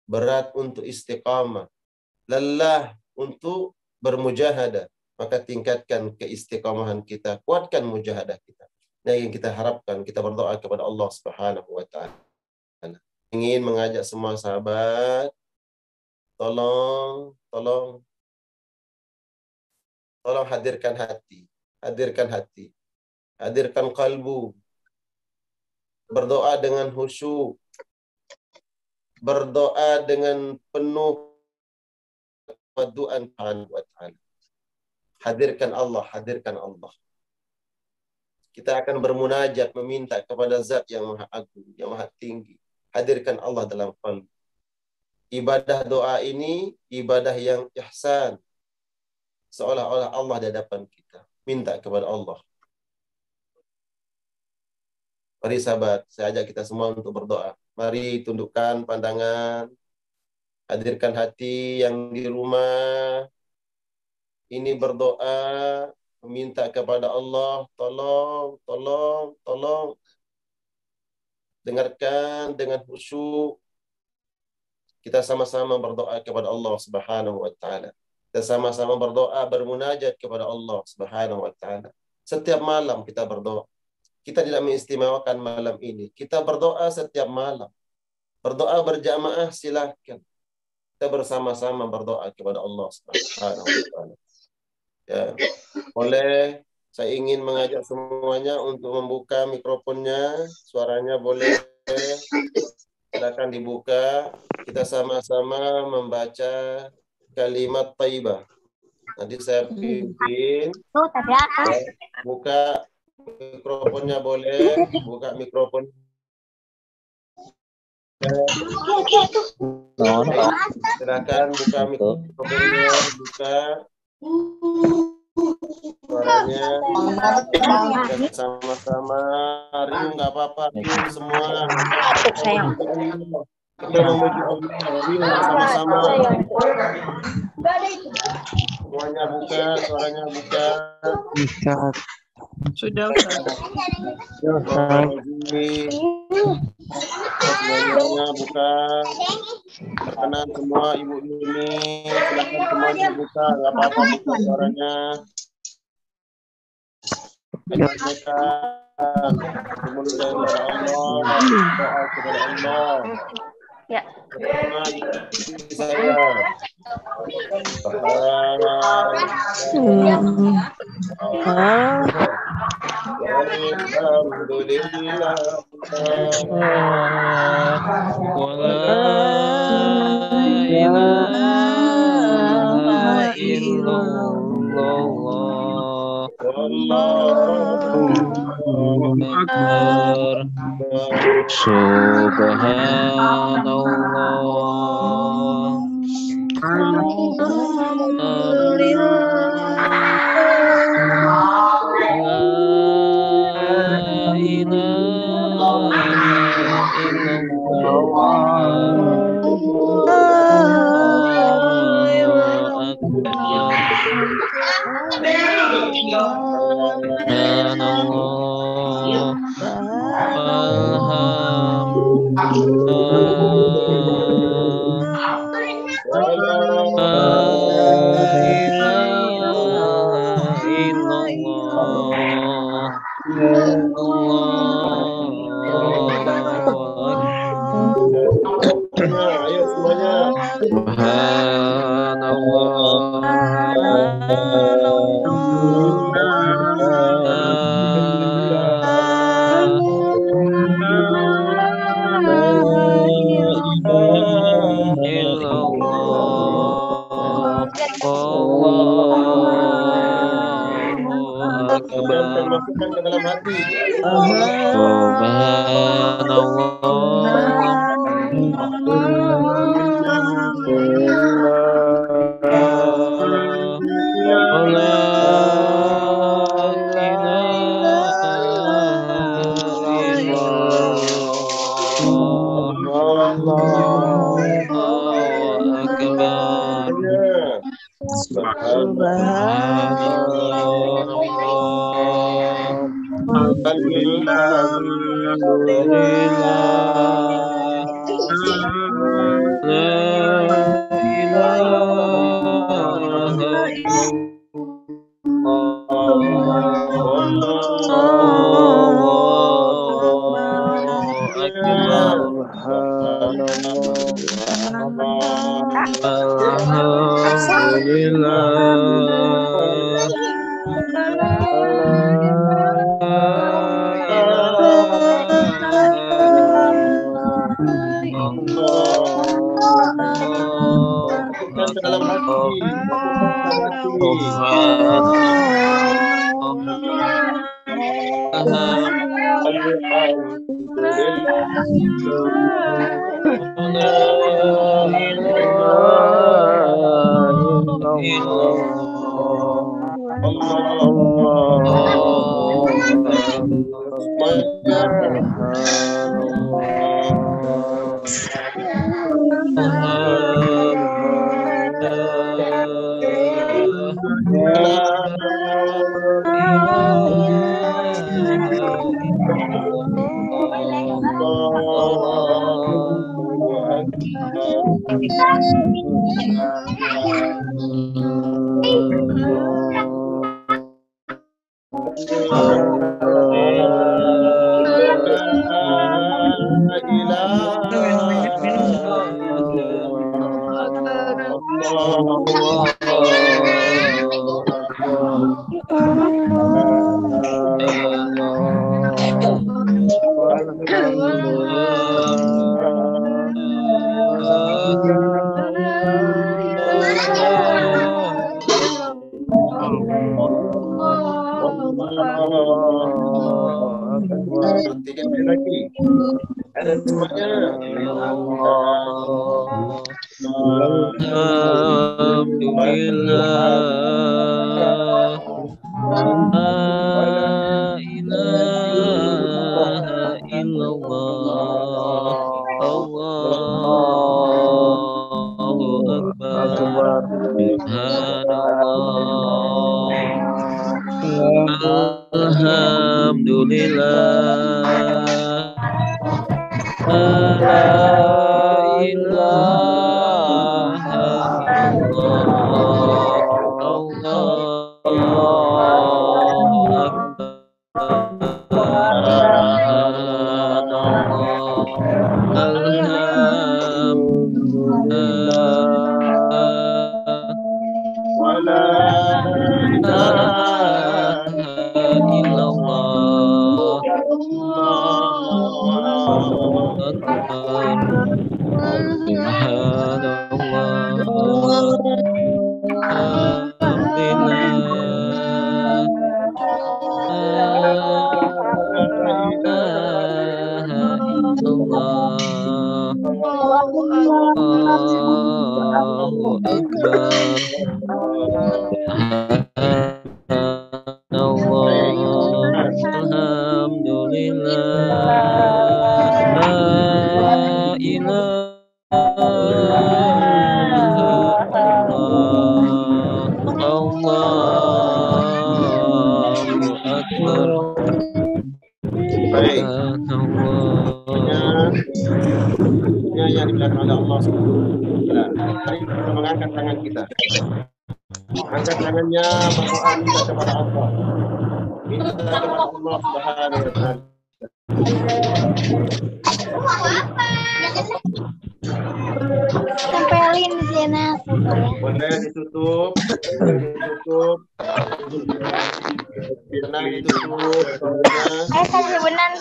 Berat untuk istiqamah, lelah untuk bermujahadah. Maka tingkatkan keistiqomahan kita, kuatkan mujahadah kita. Nah, yang kita harapkan, kita berdoa kepada Allah Subhanahu wa taala. Ingin mengajak semua sahabat, tolong hadirkan hati, hadirkan kalbu, berdoa dengan khusyuk, berdoa dengan penuh keduaan Subhanahu wa taala. Hadirkan Allah. Kita akan bermunajat, meminta kepada Zat yang Maha Agung, yang Maha Tinggi. Hadirkan Allah dalam qalb. Ibadah doa ini ibadah yang ihsan. Seolah-olah Allah di hadapan kita. Minta kepada Allah. Mari sahabat, saya ajak kita semua untuk berdoa. Mari tundukkan pandangan. Hadirkan hati yang di rumah. Ini berdoa. Meminta kepada Allah. Tolong. Dengarkan dengan khusyuk. Kita sama-sama berdoa kepada Allah Subhanahu wa taala. Kita sama-sama berdoa, bermunajat kepada Allah Subhanahu wa taala. Setiap malam kita berdoa. Kita tidak mengistimewakan malam ini. Kita berdoa setiap malam. Berdoa berjamaah silahkan. Kita bersama-sama berdoa kepada Allah Subhanahu wa taala. Ya. Boleh saya ingin mengajak semuanya untuk membuka mikrofonnya, suaranya boleh silakan dibuka. Kita sama-sama membaca kalimat thayyibah. Nanti saya pimpin. Buka mikrofonnya boleh, buka mikrofon. Silakan buka mikrofonnya, buka suaranya. Kita sama-sama. Rio nggak apa-apa, Rio semua. Kita memuji Allah, Rio sama-sama. Semuanya buka, suaranya buka. Sudah. Semuanya buka. Perkenan semua Ibu Yuni, silakan semuanya buka, nggak apa-apa buka suaranya. Mereka mulut dari Allah, doa kepada Allah. Ya. Saya. Alhamdulillah. Subhanallah. Ayo semuanya. Masukkan ke dalam hati. Tiga kali lagi. Ada semuanya. La ilaha illallah. Allahu akbar. Subhanallah. Alhamdulillah. La ilaha illallah. Allahu akbar. Yang dimuliakan oleh Allah Subhanahu wa taala. Mari kita mengangkat tangan kita. Angkat tangannya, berdoa minta kepada Allah. Minta kepada Allah Subhanahu wa taala. Tempelin di sana. Boleh ditutup. Ditutup. Tenang ditutup. Kasih benar.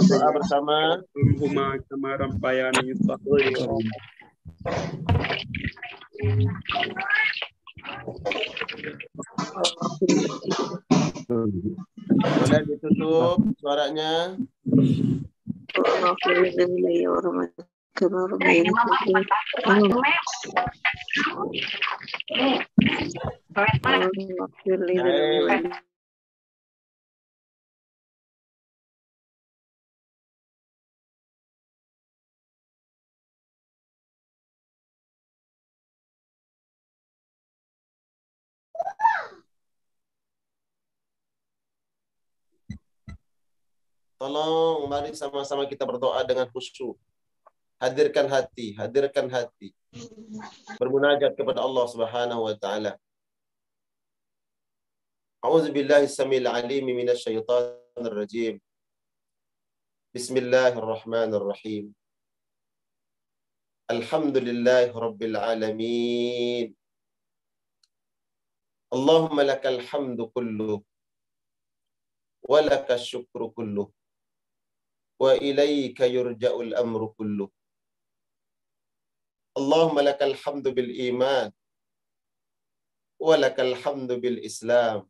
Berdoa bersama. Boleh ditutup suaranya. Tolong mari sama-sama kita berdoa dengan khusyuk. Hadirkan hati, hadirkan hati. Bermunajat kepada Allah Subhanahu wa taala. A'udzubillahi samil alim minasyaitonir rajim. Bismillahirrahmanirrahim. Alhamdulillahi rabbil alamin. Allahumma lakal hamdu kulluh wa lakal syukru kulluh. Wa ilaika yurja'ul amru kulluh. Allahumma lakal hamdu bil iman wa lakal hamdu bil islam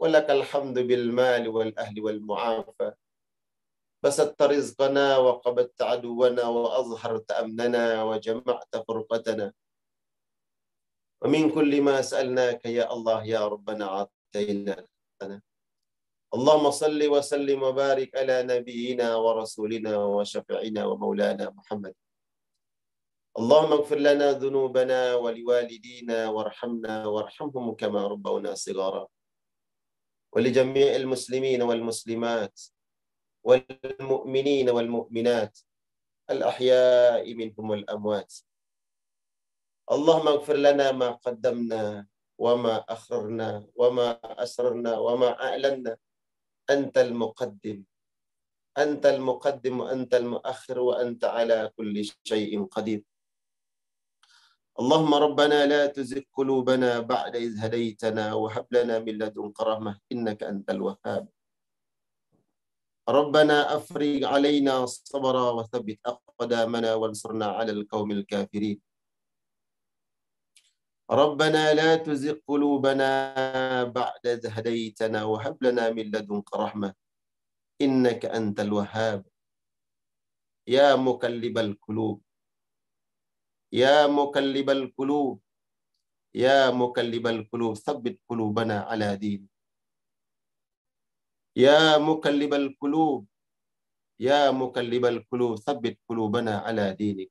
wa lakal hamdu bil mali wal ahli wal mu'afa. Basatta rizqana wa qabatta aduwana wa azharta amnana wa jama'ta furqatana. Wa min kulli ma sa'alnaka ya Allah ya Rabbana atayna. Allahumma salli wa sallim wa barik ala nabiyyina wa rasulina wa syafi'ina wa maulana Muhammad. Allahumma ighfir lana dhunubana wa liwalidina warhamna warhamhum kama rabbawna shighara. ولجميع المسلمين والمسلمات والمؤمنين والمؤمنات الأحياء منهم والأموات. اللهم اغفر لنا ما قدمنا وما أخرنا وما أسررنا وما أعلنا. أنت المقدم وأنت المؤخر وأنت على كل شيء قدير. اللهم ربنا لا تزغ قلوبنا بعد إذ هديتنا وهب لنا من لدنك رحمة إنك أنت الوهاب. ربنا أفرغ علينا صبرا وثبت أقدامنا وانصرنا على القوم الكافرين. ربنا لا تزغ قلوبنا بعد إذ هديتنا وهب لنا من لدنك رحمة إنك أنت الوهاب. يا مقلب القلوب يا مقلب القلوب يا مقلب القلوب ثبت قلوبنا على دينك. يا مقلب القلوب يا مقلب القلوب ثبت قلوبنا على دينك.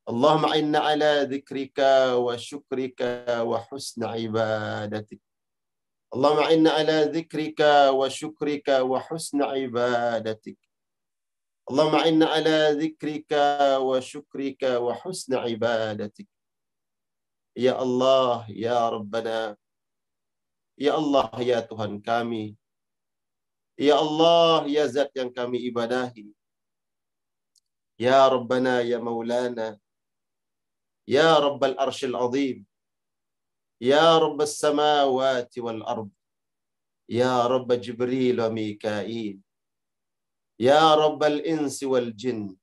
اللهم إنا على ذكرك وشكرك وحسن عبادتك. اللهم إنا على ذكرك وشكرك وحسن عبادتك. اللهم إنا على ذكرك وشكرك وحسن عبادتك. Ya Allah, Ya Rabbana, Ya Allah, Ya Tuhan kami, Ya Allah, Ya Zat yang kami ibadahi, Ya Rabbana, Ya Maulana, Ya Rabbal Arshil Azim, Ya Rabbas Samawati wal Ard, Ya Rabb Jibril wa Mikail, Ya Rabbal Insi wal Jin,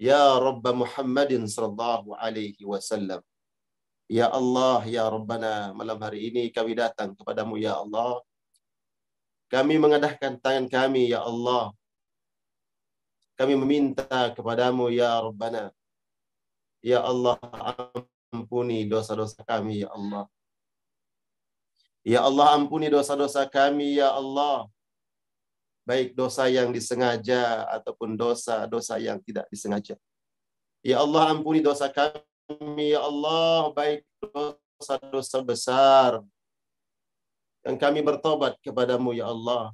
Ya Rabb Muhammadin sallallahu alaihi wasallam. Ya Allah, Ya Rabbana, malam hari ini kami datang kepadamu, Ya Allah. Kami mengadahkan tangan kami, Ya Allah. Kami meminta kepadamu, Ya Rabbana. Ya Allah, ampuni dosa-dosa kami, Ya Allah. Ya Allah, ampuni dosa-dosa kami, Ya Allah. Baik dosa yang disengaja ataupun dosa-dosa yang tidak disengaja. Ya Allah, ampuni dosa kami, Ya Allah. Baik dosa-dosa besar yang kami bertobat kepadamu, Ya Allah.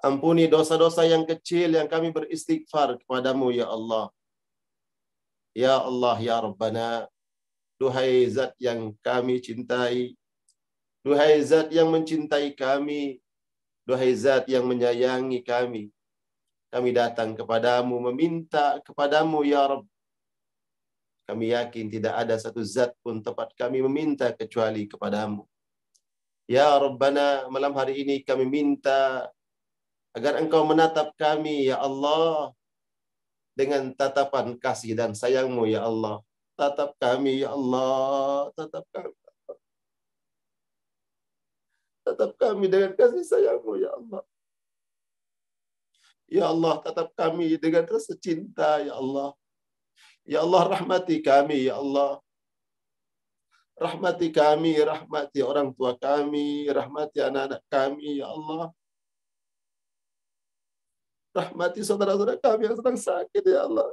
Ampuni dosa-dosa yang kecil yang kami beristighfar kepadamu, Ya Allah. Ya Allah, Ya Rabbana. Duhai Zat yang kami cintai. Duhai Zat yang mencintai kami. Duhai Zat yang menyayangi kami. Kami datang kepadamu, meminta kepadamu, Ya Rabb. Kami yakin tidak ada satu zat pun tempat kami meminta kecuali kepadamu. Ya Rabbana, malam hari ini kami minta agar Engkau menatap kami, Ya Allah, dengan tatapan kasih dan sayangmu, Ya Allah. Tatap kami, Ya Allah. Tatap kami. Tatap kami dengan kasih sayangmu, Ya Allah. Ya Allah, tatap kami dengan rasa cinta, Ya Allah. Ya Allah, rahmati kami, Ya Allah. Rahmati kami, rahmati orang tua kami, rahmati anak-anak kami, Ya Allah. Rahmati saudara-saudara kami yang sedang sakit, Ya Allah.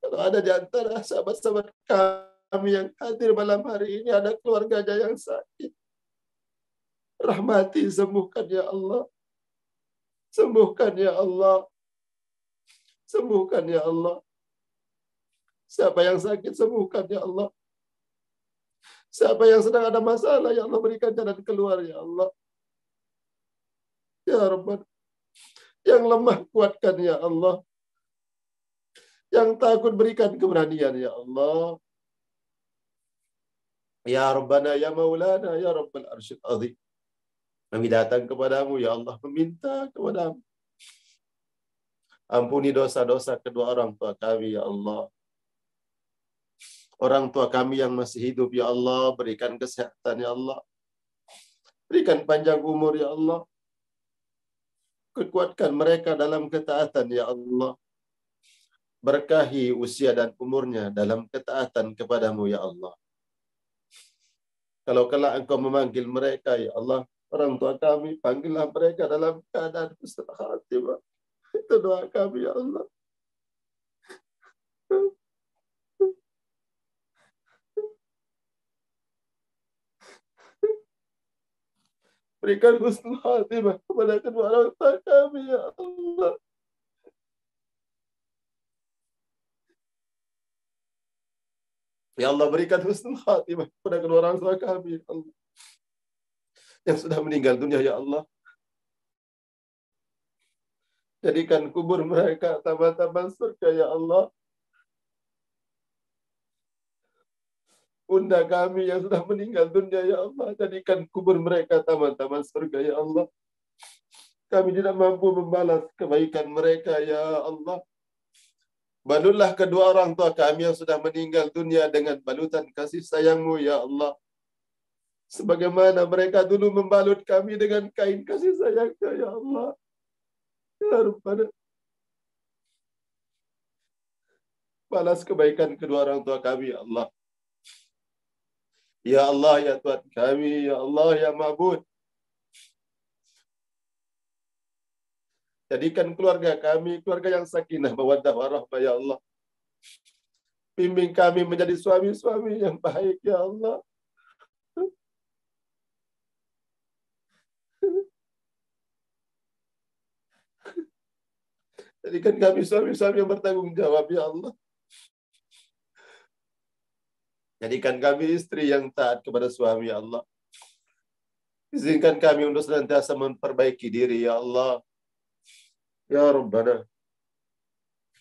Kalau ada di antara sahabat-sahabat kami yang hadir malam hari ini, ada keluarganya yang sakit. Rahmati, sembuhkan, Ya Allah. Sembuhkan, Ya Allah. Sembuhkan, Ya Allah. Siapa yang sakit, sembuhkan, Ya Allah. Siapa yang sedang ada masalah, Ya Allah, berikan jalan keluar, Ya Allah. Ya Rabbana. Yang lemah, kuatkan, Ya Allah. Yang takut, berikan keberanian, Ya Allah. Ya Rabbana, Ya Maulana, Ya Rabbal Arsyid Azim. Kami datang kepadamu, Ya Allah, meminta kepadamu. Ampuni dosa-dosa kedua orang tua kami, Ya Allah. Orang tua kami yang masih hidup, Ya Allah, berikan kesehatan, Ya Allah. Berikan panjang umur, Ya Allah. Kuatkan mereka dalam ketaatan, Ya Allah. Berkahi usia dan umurnya dalam ketaatan kepadamu, Ya Allah. Kalau kelak Engkau memanggil mereka, Ya Allah, orang tua kami, panggillah mereka dalam keadaan husnul khatimah. Itu doa kami, Ya Allah. Berikan husnul khatimah kepada kedua orang tua kami, ya Allah. Ya Allah, berikan husnul khatimah kepada kedua orang tua kami, ya Allah, yang sudah meninggal dunia, ya Allah. Jadikan kubur mereka taman-taman surga, ya Allah. Bunda kami yang sudah meninggal dunia, ya Allah, jadikan kubur mereka taman-taman surga, ya Allah. Kami tidak mampu membalas kebaikan mereka, ya Allah. Balutlah kedua orang tua kami yang sudah meninggal dunia dengan balutan kasih sayang-Mu, ya Allah. Sebagaimana mereka dulu membalut kami dengan kain kasih sayang-Nya, ya Allah. Ya Rabbana. Balas kebaikan kedua orang tua kami, ya Allah. Ya Allah, ya Tuhan kami, ya Allah, ya Ma'bud. Jadikan keluarga kami keluarga yang sakinah, mawaddah, warahmah, ya Allah. Bimbing kami menjadi suami-suami yang baik, ya Allah. Jadikan kami suami-suami yang bertanggung jawab, ya Allah. Jadikan kami istri yang taat kepada suami, ya Allah. Izinkan kami untuk senantiasa memperbaiki diri, ya Allah. Ya Rabbana.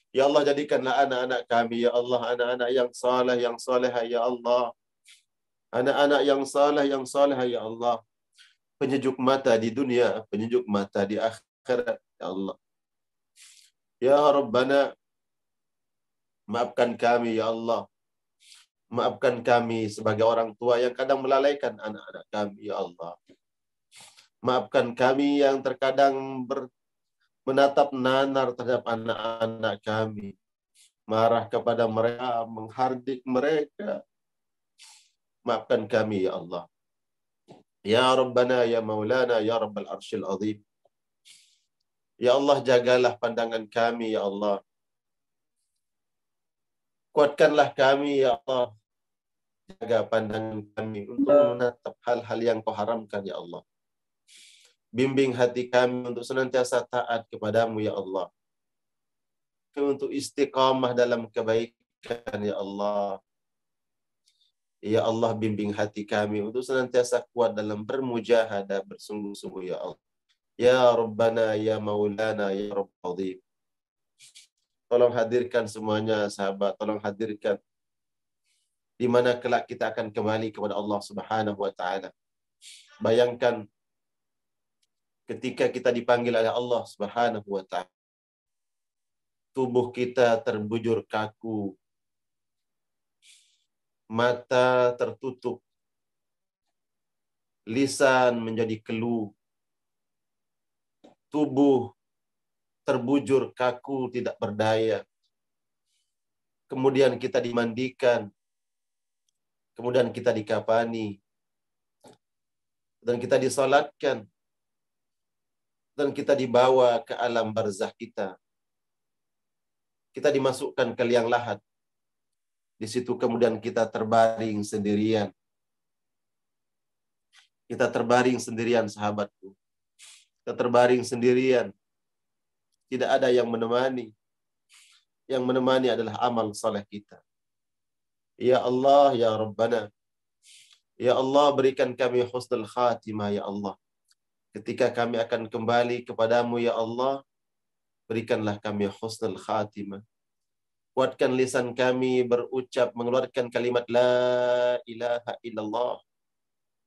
Ya Allah, jadikanlah anak-anak kami, ya Allah, anak-anak yang saleh, yang salehah, ya Allah. Anak-anak yang saleh, ya Allah. Penyejuk mata di dunia, penyejuk mata di akhirat, ya Allah. Ya Rabbana, maafkan kami, ya Allah. Maafkan kami sebagai orang tua yang kadang melalaikan anak-anak kami, ya Allah. Maafkan kami yang terkadang menatap nanar terhadap anak-anak kami. Marah kepada mereka, menghardik mereka. Maafkan kami, ya Allah. Ya Rabbana, ya Maulana, ya Rabbal Arsyil Azim. Ya Allah, jagalah pandangan kami, ya Allah. Kuatkanlah kami, ya Allah. Jaga pandangan kami untuk menatap hal-hal yang Kau haramkan, ya Allah. Bimbing hati kami untuk senantiasa taat kepadamu, ya Allah. Untuk istiqamah dalam kebaikan, ya Allah. Ya Allah, bimbing hati kami untuk senantiasa kuat dalam bermujahadah, bersungguh-sungguh, ya Allah. Ya Rabbana, ya Maulana, ya Rabbal Azim. Tolong hadirkan semuanya, sahabat. Tolong hadirkan di mana kelak kita akan kembali kepada Allah Subhanahu wa taala. Bayangkan ketika kita dipanggil oleh Allah Subhanahu wa taala. Tubuh kita terbujur kaku. Mata tertutup. Lisan menjadi keluh. Tubuh terbujur kaku, tidak berdaya. Kemudian kita dimandikan. Kemudian kita dikafani. Dan kita disalatkan. Dan kita dibawa ke alam barzakh kita. Kita dimasukkan ke liang lahat. Di situ kemudian kita terbaring sendirian. Kita terbaring sendirian, sahabatku. Kita terbaring sendirian. Tidak ada yang menemani. Yang menemani adalah amal saleh kita. Ya Allah, ya Rabbana. Ya Allah, berikan kami husnul khatimah, ya Allah. Ketika kami akan kembali kepadamu, ya Allah, berikanlah kami husnul khatimah. Kuatkan lisan kami berucap, mengeluarkan kalimat La ilaha illallah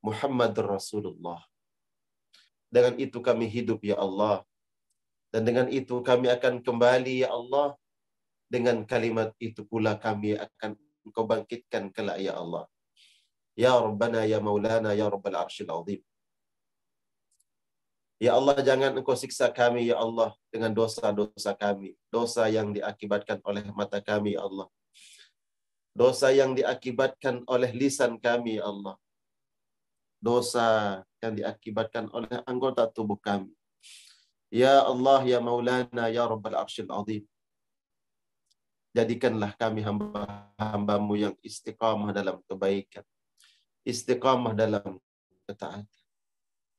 Muhammadur Rasulullah. Dengan itu kami hidup, ya Allah. Dan dengan itu kami akan kembali, ya Allah. Dengan kalimat itu pula kami akan Engkau bangkitkan kelak, ya Allah. Ya Rabbana, ya Maulana, ya Rabbal Arsyil Azim. Ya Allah, jangan Engkau siksa kami, ya Allah, dengan dosa-dosa kami. Dosa yang diakibatkan oleh mata kami, ya Allah. Dosa yang diakibatkan oleh lisan kami, ya Allah. Dosa yang diakibatkan oleh anggota tubuh kami. Ya Allah, ya Maulana, ya Rabbal Arsyil Azim. Jadikanlah kami hamba-hambamu yang istiqamah dalam kebaikan. Istiqamah dalam ketaatan.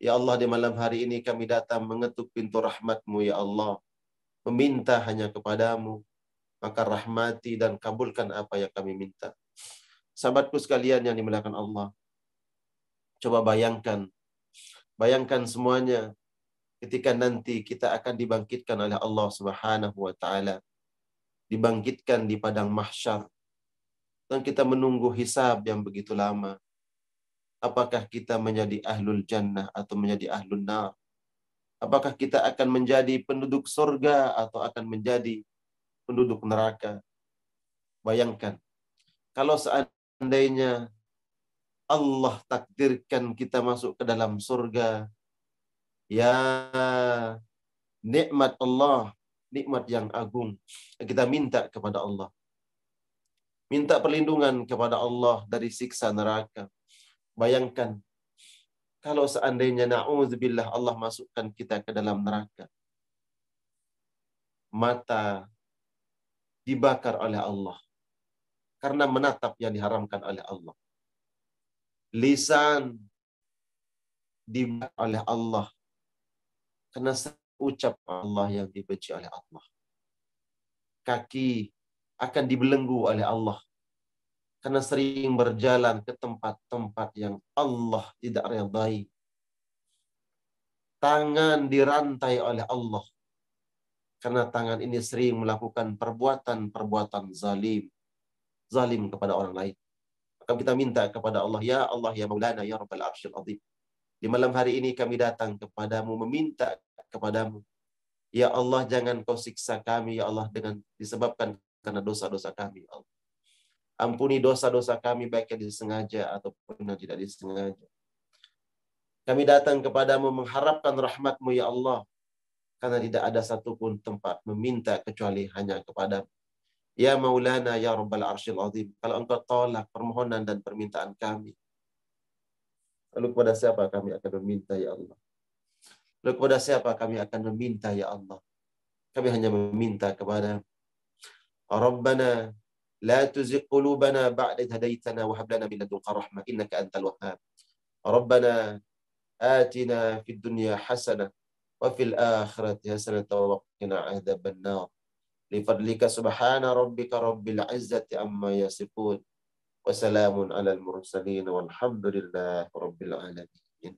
Ya Allah, di malam hari ini kami datang mengetuk pintu rahmat-Mu, ya Allah. Meminta hanya kepadamu. Maka rahmati dan kabulkan apa yang kami minta. Sahabatku sekalian yang dimuliakan Allah. Coba bayangkan semuanya ketika nanti kita akan dibangkitkan oleh Allah Subhanahu wa taala. Dibangkitkan di padang mahsyar. Dan kita menunggu hisab yang begitu lama. Apakah kita menjadi ahlul jannah atau menjadi ahlul nar? Apakah kita akan menjadi penduduk surga atau akan menjadi penduduk neraka? Bayangkan, kalau seandainya Allah takdirkan kita masuk ke dalam surga, ya nikmat Allah, nikmat yang agung. Kita minta kepada Allah. Minta perlindungan kepada Allah dari siksa neraka. Bayangkan, kalau seandainya na'udzubillah Allah masukkan kita ke dalam neraka. Mata dibakar oleh Allah karena menatap yang diharamkan oleh Allah. Lisan dibakar oleh Allah karena ucap Allah yang dibenci oleh Allah. Kaki akan dibelenggu oleh Allah karena sering berjalan ke tempat-tempat yang Allah tidak redai. Tangan dirantai oleh Allah karena tangan ini sering melakukan perbuatan-perbuatan zalim kepada orang lain. Maka kita minta kepada Allah, ya Allah, ya Maulana, ya Rabbal Arsyil Azim. Di malam hari ini kami datang kepadamu, meminta kepadamu. Ya Allah, jangan kau siksa kami, ya Allah, dengan disebabkan karena dosa-dosa kami, ya Allah. Ampuni dosa-dosa kami, baik yang disengaja ataupun yang tidak disengaja. Kami datang kepadamu mengharapkan rahmat-Mu, ya Allah. Karena tidak ada satupun tempat meminta kecuali hanya kepadamu. Ya Maulana, ya Rabbal Arsyil Azim. Kalau engkau tolak permohonan dan permintaan kami, lalu kepada siapa kami akan meminta, ya Allah? Lalu kepada siapa kami akan meminta, ya Allah? Kami hanya meminta kepada Rabbana la tuzigh qulubana ba'da idh hadaitana wa hab lana min ladunka rahmah innaka antal wahhab. Rabbana atina fid dunya hasanah wa fil akhirati hasanah wa qina adzaban nar. Li fadlika subhana rabbika rabbil izzati amma yasifun. Wa salamun alal mursalin walhamdulillahi rabbil alamin.